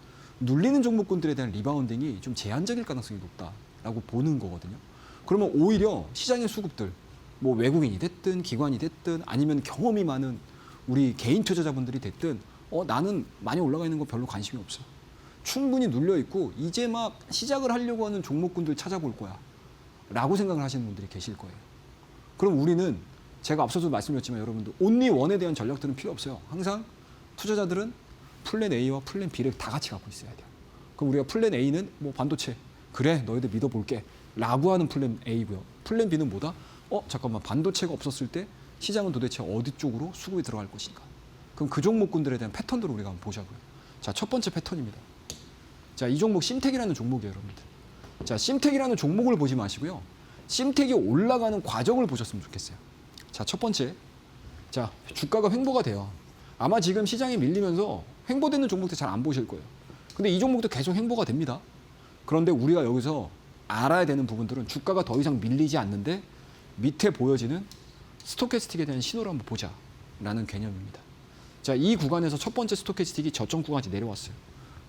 눌리는 종목군들에 대한 리바운딩이 좀 제한적일 가능성이 높다라고 보는 거거든요. 그러면 오히려 시장의 수급들, 뭐 외국인이 됐든 기관이 됐든 아니면 경험이 많은 우리 개인 투자자분들이 됐든 나는 많이 올라가 있는 거 별로 관심이 없어. 충분히 눌려 있고 이제 막 시작을 하려고 하는 종목군들 찾아볼 거야. 라고 생각을 하시는 분들이 계실 거예요. 그럼 우리는 제가 앞서도 말씀드렸지만 여러분들 온리 원에 대한 전략들은 필요 없어요. 항상 투자자들은 플랜 A와 플랜 B를 다 같이 갖고 있어야 돼요. 그럼 우리가 플랜 A는 뭐 반도체. 그래, 너희들 믿어볼게. 라고 하는 플랜 A고요. 플랜 B는 뭐다? 잠깐만, 반도체가 없었을 때 시장은 도대체 어디 쪽으로 수급이 들어갈 것인가? 그럼 그 종목군들에 대한 패턴들을 우리가 한번 보자고요. 자, 첫 번째 패턴입니다. 자, 이 종목 심텍이라는 종목이에요, 여러분들. 자, 심텍이라는 종목을 보지 마시고요. 심텍이 올라가는 과정을 보셨으면 좋겠어요. 자, 첫 번째. 자, 주가가 횡보가 돼요. 아마 지금 시장이 밀리면서 횡보되는 종목들 잘 안 보실 거예요. 근데 이 종목도 계속 횡보가 됩니다. 그런데 우리가 여기서 알아야 되는 부분들은 주가가 더 이상 밀리지 않는데 밑에 보여지는 스토캐스틱에 대한 신호를 한번 보자라는 개념입니다. 자, 이 구간에서 첫 번째 스토캐스틱이 저점 구간까지 내려왔어요.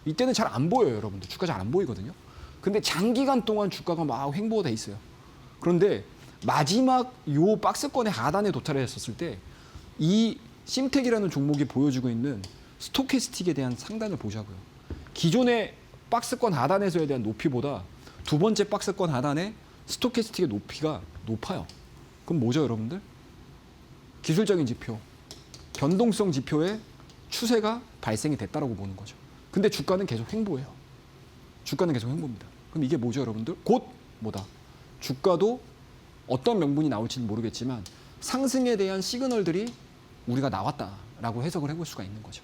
이때는 잘 안 보여요, 여러분들. 주가 잘 안 보이거든요. 근데 장기간 동안 주가가 막 횡보가 돼 있어요. 그런데 마지막 요 박스권의 하단에 도달했었을 때 이 심텍이라는 종목이 보여주고 있는 스토캐스틱에 대한 상단을 보자고요. 기존의 박스권 하단에서에 대한 높이보다 두 번째 박스권 하단의 스토캐스틱의 높이가 높아요. 그럼 뭐죠, 여러분들? 기술적인 지표, 변동성 지표의 추세가 발생이 됐다라고 보는 거죠. 근데 주가는 계속 횡보예요. 주가는 계속 횡보입니다. 그럼 이게 뭐죠, 여러분들? 곧 뭐다? 주가도 어떤 명분이 나올지는 모르겠지만 상승에 대한 시그널들이 우리가 나왔다라고 해석을 해볼 수가 있는 거죠.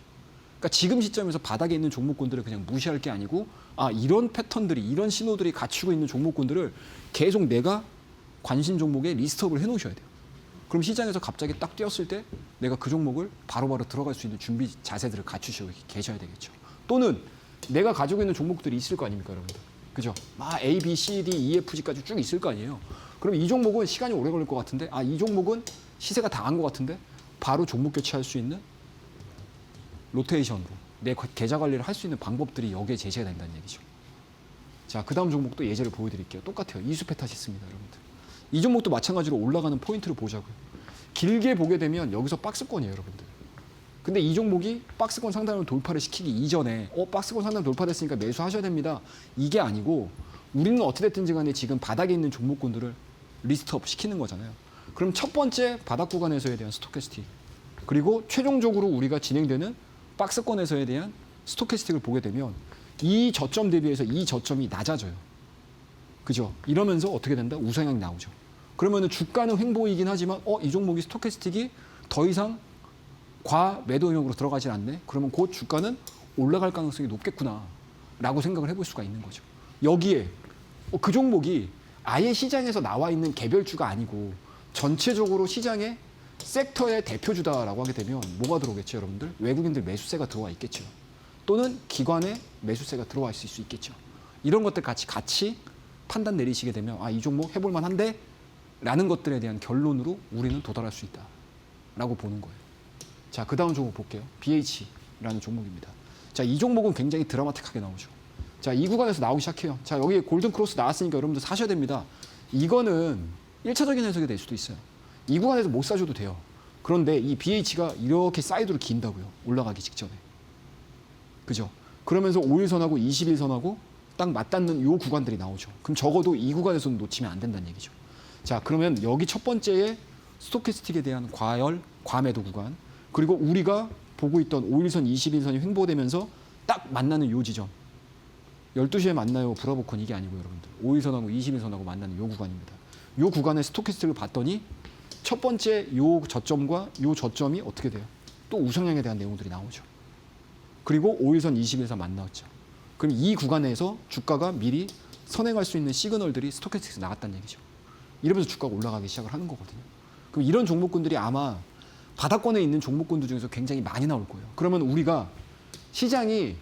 그러니까 지금 시점에서 바닥에 있는 종목군들을 그냥 무시할 게 아니고 이런 패턴들이 이런 신호들이 갖추고 있는 종목군들을 계속 내가 관심 종목에 리스트업을 해놓으셔야 돼요. 그럼 시장에서 갑자기 딱 뛰었을 때 내가 그 종목을 바로바로 들어갈 수 있는 준비 자세들을 갖추시고 계셔야 되겠죠. 또는 내가 가지고 있는 종목들이 있을 거 아닙니까, 여러분들? 그죠? A, B, C, D, E, F, G까지 쭉 있을 거 아니에요. 그럼 이 종목은 시간이 오래 걸릴 것 같은데, 이 종목은 시세가 당한 것 같은데, 바로 종목 교체할 수 있는 로테이션으로 내 계좌 관리를 할 수 있는 방법들이 여기에 제시가 된다는 얘기죠. 자, 그 다음 종목도 예제를 보여드릴게요. 똑같아요. 이수페타시스입니다, 여러분들. 이 종목도 마찬가지로 올라가는 포인트를 보자고요. 길게 보게 되면 여기서 박스권이에요, 여러분들. 근데 이 종목이 박스권 상단을 돌파를 시키기 이전에 박스권 상단 돌파됐으니까 매수하셔야 됩니다. 이게 아니고 우리는 어찌됐든지 간에 지금 바닥에 있는 종목군들을 리스트업 시키는 거잖아요. 그럼 첫 번째 바닥 구간에서에 대한 스토캐스틱, 그리고 최종적으로 우리가 진행되는 박스권에서에 대한 스토캐스틱을 보게 되면 이 저점 대비해서 이 저점이 낮아져요. 그죠? 이러면서 어떻게 된다? 우상향이 나오죠. 그러면 주가는 횡보이긴 하지만 이 종목이 스토캐스틱이 더 이상 과매도 영역으로 들어가질 않네. 그러면 곧 주가는 올라갈 가능성이 높겠구나 라고 생각을 해볼 수가 있는 거죠. 여기에 그 종목이 아예 시장에서 나와 있는 개별주가 아니고 전체적으로 시장의 섹터의 대표주다라고 하게 되면 뭐가 들어오겠죠, 여러분들? 외국인들 매수세가 들어와 있겠죠. 또는 기관의 매수세가 들어와 있을 수 있겠죠. 이런 것들 같이 판단 내리시게 되면 이 종목 해볼 만한데? 라는 것들에 대한 결론으로 우리는 도달할 수 있다 라고 보는 거예요. 자, 그 다음 종목 볼게요. BH라는 종목입니다. 자, 이 종목은 굉장히 드라마틱하게 나오죠. 자, 이 구간에서 나오기 시작해요. 자, 여기 골든 크로스 나왔으니까 여러분들 사셔야 됩니다. 이거는 1차적인 해석이 될 수도 있어요. 이 구간에서 못 사셔도 돼요. 그런데 이 BH가 이렇게 사이드로 긴다고요. 올라가기 직전에. 그죠? 그러면서 5일선하고 21선하고 딱 맞닿는 요 구간들이 나오죠. 그럼 적어도 이 구간에서는 놓치면 안 된다는 얘기죠. 자, 그러면 여기 첫 번째에 스토캐스틱에 대한 과매도 구간, 그리고 우리가 보고 있던 5일선, 21선이 횡보되면서 딱 만나는 요 지점. 12시에 만나요, 브라보콘 이게 아니고 여러분들. 5일선하고 21선하고 만나는 요 구간입니다. 요 구간의 스토캐스틱을 봤더니 첫 번째 요 저점과 요 저점이 어떻게 돼요? 또 우상향에 대한 내용들이 나오죠. 그리고 5일선, 21선 만나왔죠. 그럼 이 구간에서 주가가 미리 선행할 수 있는 시그널들이 스토캐스틱에서 나갔다는 얘기죠. 이러면서 주가가 올라가기 시작을 하는 거거든요. 그럼 이런 종목군들이 아마 바닥권에 있는 종목군들 중에서 굉장히 많이 나올 거예요. 그러면 우리가 시장이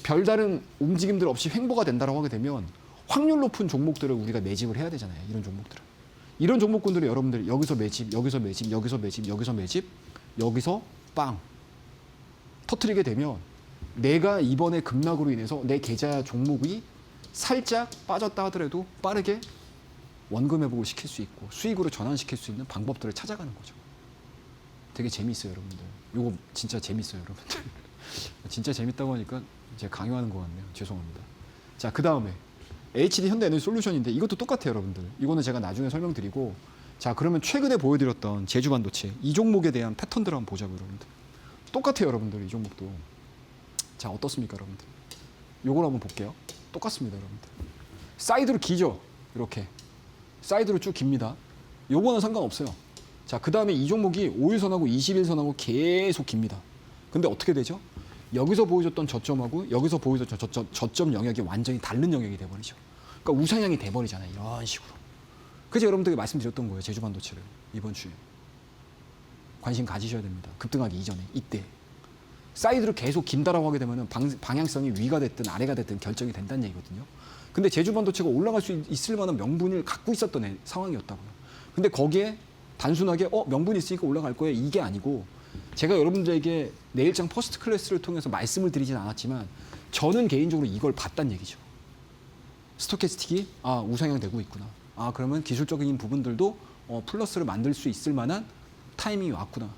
별다른 움직임들 없이 횡보가 된다고 하게 되면 확률 높은 종목들을 우리가 매집을 해야 되잖아요. 이런 종목들은. 이런 종목군들을 여러분들이 여기서 매집, 여기서 매집, 여기서 매집, 여기서 매집, 여기서 빵 터트리게 되면 내가 이번에 급락으로 인해서 내 계좌 종목이 살짝 빠졌다 하더라도 빠르게 원금 회복을 시킬 수 있고 수익으로 전환시킬 수 있는 방법들을 찾아가는 거죠. 되게 재미있어요, 여러분들. 이거 진짜 재밌어요, 여러분들. 진짜 재밌다고 하니까 제가 강요하는 것 같네요. 죄송합니다. 자, 그 다음에 HD 현대에너지 솔루션인데 이것도 똑같아요, 여러분들. 이거는 제가 나중에 설명드리고, 자, 그러면 최근에 보여드렸던 제주반도체 이 종목에 대한 패턴들을 한번 보자고요, 여러분들. 똑같아요, 여러분들. 이 종목도. 자, 어떻습니까, 여러분들? 요걸 한번 볼게요. 똑같습니다, 여러분들. 사이드로 기죠, 이렇게. 사이드로 쭉 깁니다. 요거는 상관없어요. 자, 그 다음에 이 종목이 5일선하고 21선하고 계속 깁니다. 근데 어떻게 되죠? 여기서 보여줬던 저점하고 여기서 보여줬던 저점 영역이 완전히 다른 영역이 돼버리죠. 그러니까 우상향이 돼버리잖아요. 이런 식으로. 그래서 여러분들에게 말씀드렸던 거예요. 제주반도체를. 이번 주에. 관심 가지셔야 됩니다. 급등하기 이전에. 이때. 사이드로 계속 긴다라고 하게 되면 방향성이 위가 됐든 아래가 됐든 결정이 된다는 얘기거든요. 근데 제주반도체가 올라갈 수 있을 만한 명분을 갖고 있었던 상황이었다고요. 근데 거기에 단순하게 명분이 있으니까 올라갈 거예요. 이게 아니고 제가 여러분들에게 내일장 퍼스트 클래스를 통해서 말씀을 드리진 않았지만 저는 개인적으로 이걸 봤다는 얘기죠. 스토캐스틱이 우상향 되고 있구나. 그러면 기술적인 부분들도 플러스를 만들 수 있을 만한 타이밍이 왔구나.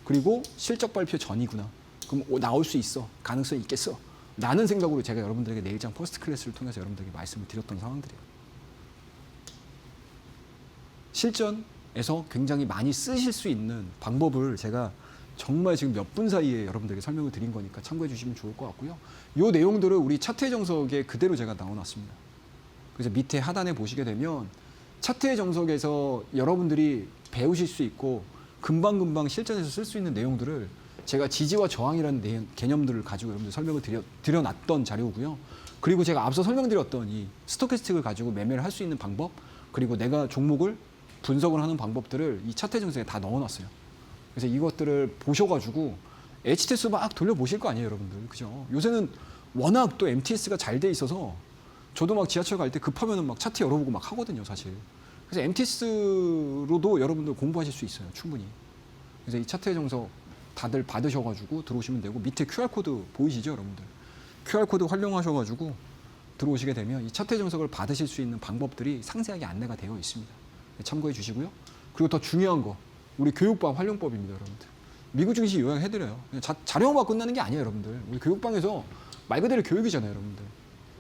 그리고 실적 발표 전이구나. 그럼 나올 수 있어. 가능성이 있겠어. 라는 생각으로 제가 여러분들에게 내일장 퍼스트 클래스를 통해서 여러분들에게 말씀을 드렸던 상황들이에요. 실전에서 굉장히 많이 쓰실 수 있는 방법을 제가 정말 지금 몇 분 사이에 여러분들에게 설명을 드린 거니까 참고해 주시면 좋을 것 같고요. 이 내용들을 우리 차트의 정석에 그대로 제가 나눠놨습니다. 그래서 밑에 하단에 보시게 되면 차트의 정석에서 여러분들이 배우실 수 있고 금방금방 실전에서 쓸 수 있는 내용들을 제가 지지와 저항이라는 개념들을 가지고 여러분들 설명을 드려놨던 자료고요. 그리고 제가 앞서 설명드렸던 이 스토캐스틱을 가지고 매매를 할 수 있는 방법, 그리고 내가 종목을 분석을 하는 방법들을 이 차트 정석에 다 넣어놨어요. 그래서 이것들을 보셔가지고 HTS 막 돌려보실 거 아니에요, 여러분들. 그죠? 요새는 워낙 또 MTS가 잘 돼 있어서 저도 막 지하철 갈 때 급하면은 막 차트 열어보고 막 하거든요, 사실. 그래서 MTS로도 여러분들 공부하실 수 있어요, 충분히. 그래서 이 차트의 정석 다들 받으셔가지고 들어오시면 되고, 밑에 QR코드 보이시죠, 여러분들? QR코드 활용하셔가지고 들어오시게 되면 이 차트의 정석을 받으실 수 있는 방법들이 상세하게 안내가 되어 있습니다. 참고해 주시고요. 그리고 더 중요한 거, 우리 교육방 활용법입니다, 여러분들. 미국 증시 요약해드려요. 자료만 끝나는 게 아니에요, 여러분들. 우리 교육방에서 말 그대로 교육이잖아요, 여러분들.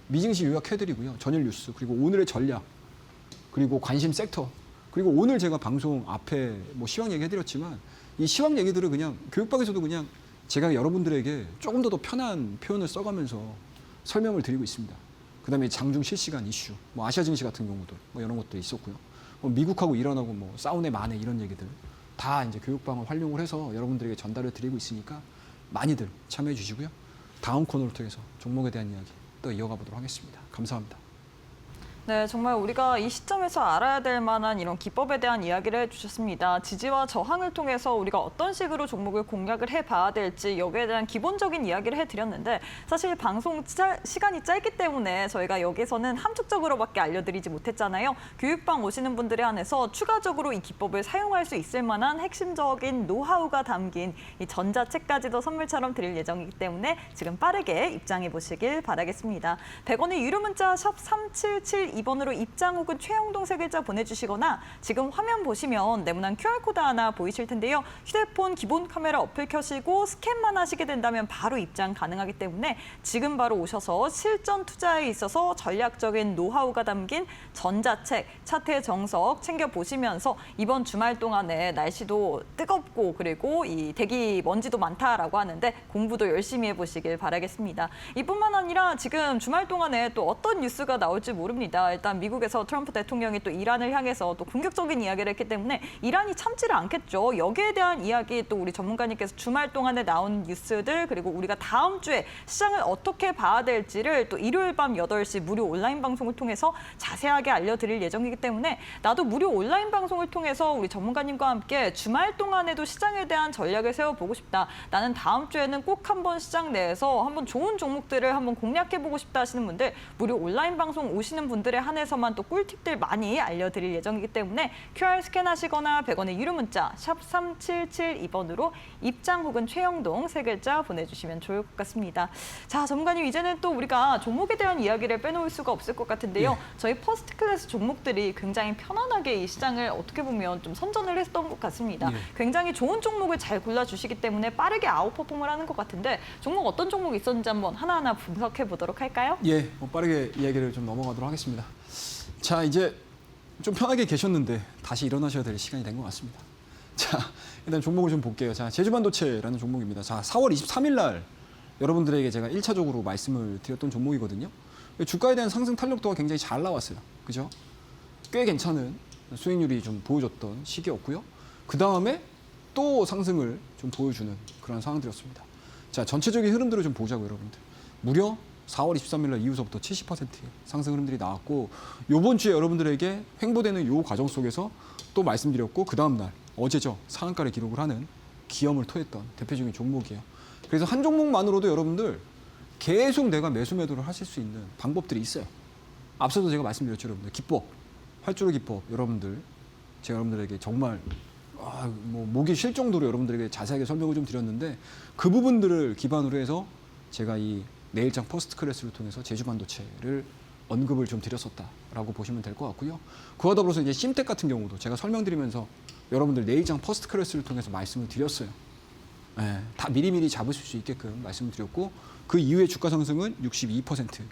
미증시 요약해드리고요. 전일 뉴스, 그리고 오늘의 전략, 그리고 관심 섹터, 그리고 오늘 제가 방송 앞에 뭐 시황 얘기해드렸지만 이 시황 얘기들을 그냥 교육방에서도 그냥 제가 여러분들에게 조금 더 편한 표현을 써가면서 설명을 드리고 있습니다. 그 다음에 장중 실시간 이슈, 뭐 아시아 증시 같은 경우도 뭐 이런 것도 있었고요. 뭐 미국하고 이란하고 뭐 싸우네 마네 이런 얘기들 다 이제 교육방을 활용을 해서 여러분들에게 전달을 드리고 있으니까 많이들 참여해 주시고요. 다음 코너를 통해서 종목에 대한 이야기 더 이어가 보도록 하겠습니다. 감사합니다. 네, 정말 우리가 이 시점에서 알아야 될 만한 이런 기법에 대한 이야기를 해주셨습니다. 지지와 저항을 통해서 우리가 어떤 식으로 종목을 공략을 해봐야 될지 여기에 대한 기본적인 이야기를 해드렸는데 사실 방송 시간이 짧기 때문에 저희가 여기서는 함축적으로밖에 알려드리지 못했잖아요. 교육방 오시는 분들에 한해서 추가적으로 이 기법을 사용할 수 있을 만한 핵심적인 노하우가 담긴 이 전자책까지도 선물처럼 드릴 예정이기 때문에 지금 빠르게 입장해 보시길 바라겠습니다. 100원의 유료 문자 샵 3772번으로 입장 혹은 최영동 세 글자 보내주시거나 지금 화면 보시면 네모난 QR코드 하나 보이실 텐데요. 휴대폰 기본 카메라 어플 켜시고 스캔만 하시게 된다면 바로 입장 가능하기 때문에 지금 바로 오셔서 실전 투자에 있어서 전략적인 노하우가 담긴 전자책, 차트의 정석 챙겨보시면서 이번 주말 동안에 날씨도 뜨겁고 그리고 이 대기 먼지도 많다라고 하는데 공부도 열심히 해보시길 바라겠습니다. 이뿐만 아니라 지금 주말 동안에 또 어떤 뉴스가 나올지 모릅니다. 일단 미국에서 트럼프 대통령이 또 이란을 향해서 또 공격적인 이야기를 했기 때문에 이란이 참지를 않겠죠. 여기에 대한 이야기 또 우리 전문가님께서 주말 동안에 나온 뉴스들 그리고 우리가 다음 주에 시장을 어떻게 봐야 될지를 또 일요일 밤 8시 무료 온라인 방송을 통해서 자세하게 알려드릴 예정이기 때문에 나도 무료 온라인 방송을 통해서 우리 전문가님과 함께 주말 동안에도 시장에 대한 전략을 세워보고 싶다. 나는 다음 주에는 꼭 한번 시장 내에서 한번 좋은 종목들을 한번 공략해보고 싶다 하시는 분들 무료 온라인 방송 오시는 분들에 한해서만 또 꿀팁들 많이 알려드릴 예정이기 때문에 QR 스캔하시거나 100원의 유료 문자 샵 3772번으로 입장 혹은 최영동 세 글자 보내주시면 좋을 것 같습니다. 자, 전문가님 이제는 또 우리가 종목에 대한 이야기를 빼놓을 수가 없을 것 같은데요. 예. 저희 퍼스트 클래스 종목들이 굉장히 편안하게 이 시장을 어떻게 보면 좀 선전을 했던 것 같습니다. 예. 굉장히 좋은 종목을 잘 골라주시기 때문에 빠르게 아웃퍼폼을 하는 것 같은데 종목 어떤 종목이 있었는지 한번 하나하나 분석해 보도록 할까요? 예, 빠르게 이야기를 좀 넘어가도록 하겠습니다. 자, 이제 좀 편하게 계셨는데 다시 일어나셔야 될 시간이 된 것 같습니다. 자, 일단 종목을 좀 볼게요. 자, 제주반도체라는 종목입니다. 자, 4월 23일 날 여러분들에게 제가 1차적으로 말씀을 드렸던 종목이거든요. 주가에 대한 상승 탄력도가 굉장히 잘 나왔어요. 그죠? 꽤 괜찮은 수익률이 좀 보여줬던 시기였고요. 그 다음에 또 상승을 좀 보여주는 그런 상황들이었습니다. 자, 전체적인 흐름들을 좀 보자고요, 여러분들. 무려 4월 23일 날 이후서부터 70%의 상승 흐름들이 나왔고 이번 주에 여러분들에게 횡보되는 이 과정 속에서 또 말씀드렸고 그 다음 날 어제죠. 상한가를 기록을 하는 기염을 토했던 대표적인 종목이에요. 그래서 한 종목만으로도 여러분들 계속 내가 매수 매도를 하실 수 있는 방법들이 있어요. 앞서도 제가 말씀드렸죠, 여러분들. 기법, 활주로 기법 여러분들 제가 여러분들에게 정말 목이 쉴 정도로 여러분들에게 자세하게 설명을 좀 드렸는데 그 부분들을 기반으로 해서 제가 이 내일장 퍼스트 클래스를 통해서 제주반도체를 언급을 좀 드렸었다라고 보시면 될 것 같고요. 그와 더불어서 이제 심텍 같은 경우도 제가 설명드리면서 여러분들 내일장 퍼스트 클래스를 통해서 말씀을 드렸어요. 네, 다 미리미리 잡으실 수 있게끔 말씀을 드렸고 그 이후에 주가 상승은 62%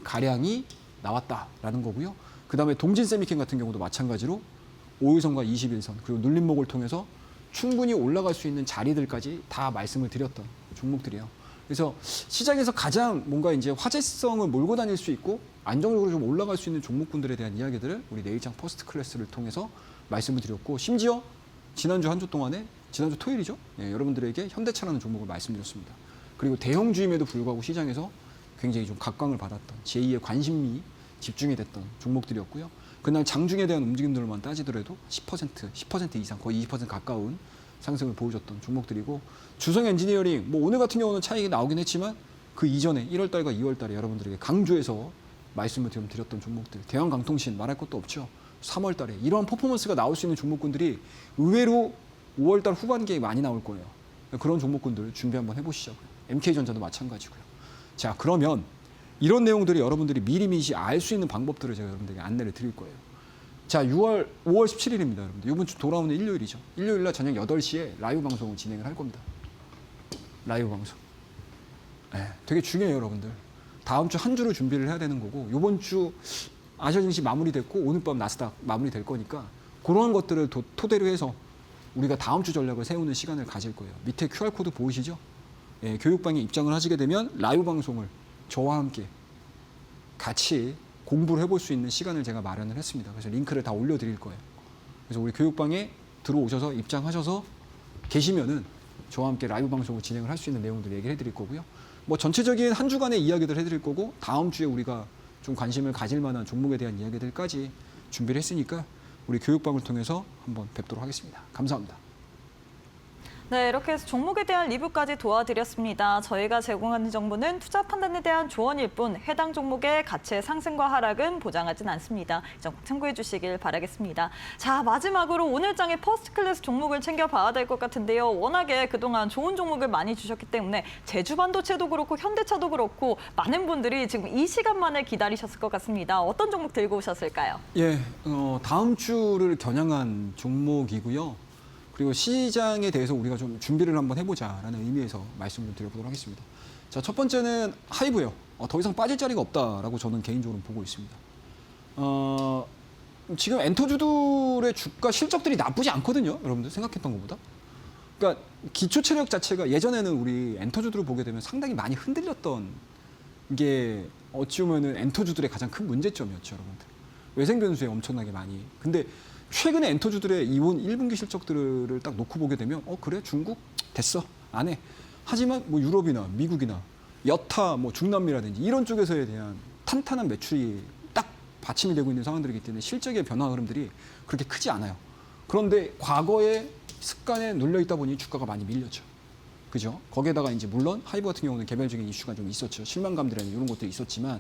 가량이 나왔다라는 거고요. 그 다음에 동진세미캠 같은 경우도 마찬가지로 5일선과 21선 그리고 눌림목을 통해서 충분히 올라갈 수 있는 자리들까지 다 말씀을 드렸던 종목들이에요. 그래서 시장에서 가장 뭔가 이제 화제성을 몰고 다닐 수 있고 안정적으로 좀 올라갈 수 있는 종목군들에 대한 이야기들을 우리 내일장 퍼스트 클래스를 통해서 말씀을 드렸고 심지어 지난주 한 주 동안에 지난주 토요일이죠. 예, 여러분들에게 현대차라는 종목을 말씀드렸습니다. 그리고 대형주임에도 불구하고 시장에서 굉장히 좀 각광을 받았던 제2의 관심이 집중이 됐던 종목들이었고요. 그날 장중에 대한 움직임들만 따지더라도 10% 이상 거의 20% 가까운 상승을 보여줬던 종목들이고 주성 엔지니어링 뭐 오늘 같은 경우는 차익이 나오긴 했지만 그 이전에 1월달과 2월달에 여러분들에게 강조해서 말씀을 좀 드렸던 종목들 대한강통신 말할 것도 없죠. 3월달에 이러한 퍼포먼스가 나올 수 있는 종목군들이 의외로 5월달 후반기에 많이 나올 거예요. 그런 종목군들 준비 한번 해보시죠. MK전자도 마찬가지고요. 자, 그러면 이런 내용들이 여러분들이 미리미리 알 수 있는 방법들을 제가 여러분들에게 안내를 드릴 거예요. 자, 5월 17일입니다, 여러분들. 이번 주 돌아오는 일요일이죠. 일요일 날 저녁 8시에 라이브 방송을 진행을 할 겁니다. 라이브 방송. 네, 되게 중요해요, 여러분들. 다음 주 한 주를 준비를 해야 되는 거고 이번 주 아시아 증시 마무리됐고 오늘 밤 나스닥 마무리될 거니까 그런 것들을 토대로 해서 우리가 다음 주 전략을 세우는 시간을 가질 거예요. 밑에 QR코드 보이시죠? 예, 교육방에 입장을 하시게 되면 라이브 방송을 저와 함께 같이 공부를 해볼 수 있는 시간을 제가 마련을 했습니다. 그래서 링크를 다 올려드릴 거예요. 그래서 우리 교육방에 들어오셔서 입장하셔서 계시면은 저와 함께 라이브 방송을 진행을 할 수 있는 내용들 얘기를 해드릴 거고요. 뭐 전체적인 한 주간의 이야기들 해드릴 거고 다음 주에 우리가 좀 관심을 가질 만한 종목에 대한 이야기들까지 준비를 했으니까 우리 교육방을 통해서 한번 뵙도록 하겠습니다. 감사합니다. 네, 이렇게 해서 종목에 대한 리뷰까지 도와드렸습니다. 저희가 제공하는 정보는 투자 판단에 대한 조언일 뿐 해당 종목의 가치의 상승과 하락은 보장하진 않습니다. 이 점 꼭 참고해 주시길 바라겠습니다. 자, 마지막으로 오늘 장의 퍼스트 클래스 종목을 챙겨봐야 될 것 같은데요. 워낙에 그동안 좋은 종목을 많이 주셨기 때문에 제주반도체도 그렇고 현대차도 그렇고 많은 분들이 지금 이 시간만을 기다리셨을 것 같습니다. 어떤 종목 들고 오셨을까요? 예, 다음 주를 겨냥한 종목이고요. 그리고 시장에 대해서 우리가 좀 준비를 한번 해보자라는 의미에서 말씀을 드려보도록 하겠습니다. 자, 첫 번째는 하이브요. 더 이상 빠질 자리가 없다라고 저는 개인적으로 보고 있습니다. 지금 엔터주들의 주가 실적들이 나쁘지 않거든요. 여러분들 생각했던 것보다. 그러니까 기초 체력 자체가 예전에는 우리 엔터주들을 보게 되면 상당히 많이 흔들렸던 게 어찌 보면은 엔터주들의 가장 큰 문제점이었죠, 여러분들. 외생 변수에 엄청나게 많이. 근데 최근에 엔터주들의 이번 1분기 실적들을 딱 놓고 보게 되면 그래 중국 됐어 안 해. 하지만 뭐 유럽이나 미국이나 여타 뭐 중남미라든지 이런 쪽에서에 대한 탄탄한 매출이 딱 받침이 되고 있는 상황들이기 때문에 실적의 변화 흐름들이 그렇게 크지 않아요. 그런데 과거의 습관에 눌려 있다 보니 주가가 많이 밀렸죠. 그죠? 거기에다가 이제 물론 하이브 같은 경우는 개별적인 이슈가 좀 있었죠. 실망감들이나 이런 것도 있었지만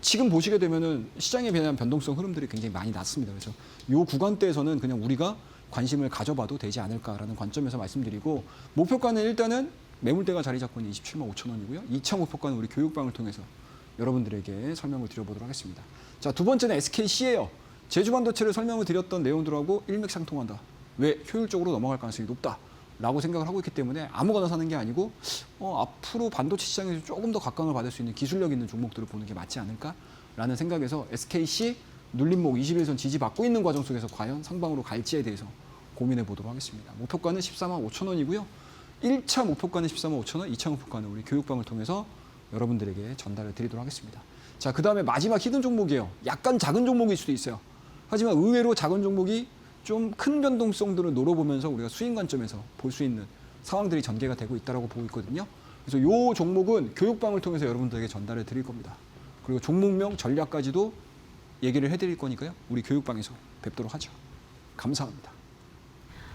지금 보시게 되면은 시장에 대한 변동성 흐름들이 굉장히 많이 났습니다. 그래서 이 구간대에서는 그냥 우리가 관심을 가져봐도 되지 않을까라는 관점에서 말씀드리고 목표가는 일단은 매물대가 자리 잡고 있는 27만 5천 원이고요. 2차 목표가는 우리 교육방을 통해서 여러분들에게 설명을 드려보도록 하겠습니다. 자, 두 번째는 SKC예요. 제주반도체를 설명을 드렸던 내용들하고 일맥상통한다. 왜? 효율적으로 넘어갈 가능성이 높다. 라고 생각을 하고 있기 때문에 아무거나 사는 게 아니고 앞으로 반도체 시장에서 조금 더 각광을 받을 수 있는 기술력 있는 종목들을 보는 게 맞지 않을까라는 생각에서 SKC 눌림목 21선 지지받고 있는 과정 속에서 과연 상방으로 갈지에 대해서 고민해 보도록 하겠습니다. 목표가는 14만 5천 원이고요. 1차 목표가는 14만 5천 원, 2차 목표가는 우리 교육방을 통해서 여러분들에게 전달을 드리도록 하겠습니다. 자, 그 다음에 마지막 히든 종목이에요. 약간 작은 종목일 수도 있어요. 하지만 의외로 작은 종목이 좀 큰 변동성들을 노려보면서 우리가 수익 관점에서 볼 수 있는 상황들이 전개가 되고 있다고 보고 있거든요. 그래서 이 종목은 교육방을 통해서 여러분들에게 전달을 드릴 겁니다. 그리고 종목명 전략까지도 얘기를 해드릴 거니까요. 우리 교육방에서 뵙도록 하죠. 감사합니다.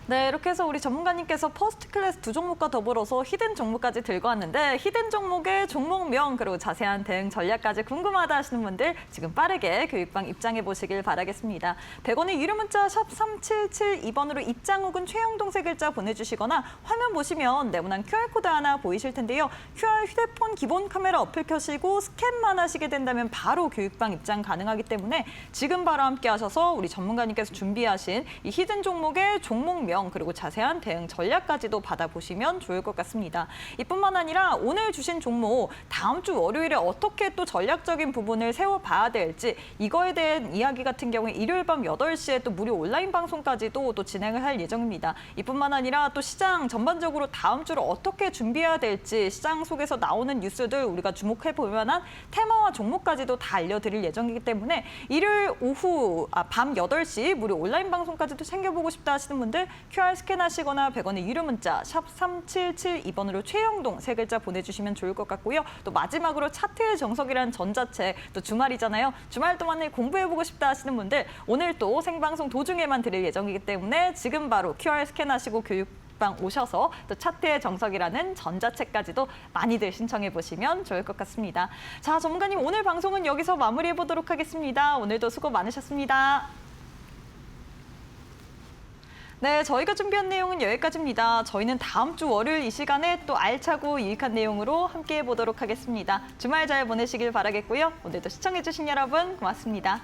네, 이렇게 해서 우리 전문가님께서 퍼스트 클래스 두 종목과 더불어서 히든 종목까지 들고 왔는데 히든 종목의 종목명 그리고 자세한 대응 전략까지 궁금하다 하시는 분들 지금 빠르게 교육방 입장해 보시길 바라겠습니다. 100원의 유료 문자 샵 3772번으로 입장 혹은 최영동 세 글자 보내주시거나 화면 보시면 네모난 QR코드 하나 보이실 텐데요. QR 휴대폰 기본 카메라 어플 켜시고 스캔만 하시게 된다면 바로 교육방 입장 가능하기 때문에 지금 바로 함께 하셔서 우리 전문가님께서 준비하신 이 히든 종목의 종목명 그리고 자세한 대응 전략까지도 받아보시면 좋을 것 같습니다. 이뿐만 아니라 오늘 주신 종목 다음 주 월요일에 어떻게 또 전략적인 부분을 세워봐야 될지 이거에 대한 이야기 같은 경우에 일요일 밤 8시에 또 무료 온라인 방송까지도 또 진행을 할 예정입니다. 이뿐만 아니라 또 시장 전반적으로 다음 주를 어떻게 준비해야 될지 시장 속에서 나오는 뉴스들 우리가 주목해 볼 만한 테마와 종목까지도 다 알려드릴 예정이기 때문에 일요일 오후 밤 8시 무료 온라인 방송까지도 챙겨보고 싶다 하시는 분들 QR 스캔하시거나 100원의 유료 문자 샵 3772번으로 최영동 세 글자 보내주시면 좋을 것 같고요. 또 마지막으로 차트의 정석이라는 전자책 또 주말이잖아요. 주말 동안에 공부해보고 싶다 하시는 분들 오늘 또 생방송 도중에만 드릴 예정이기 때문에 지금 바로 QR 스캔하시고 교육방 오셔서 또 차트의 정석이라는 전자책까지도 많이들 신청해 보시면 좋을 것 같습니다. 자, 전문가님 오늘 방송은 여기서 마무리해 보도록 하겠습니다. 오늘도 수고 많으셨습니다. 네, 저희가 준비한 내용은 여기까지입니다. 저희는 다음 주 월요일 이 시간에 또 알차고 유익한 내용으로 함께해 보도록 하겠습니다. 주말 잘 보내시길 바라겠고요. 오늘도 시청해주신 여러분 고맙습니다.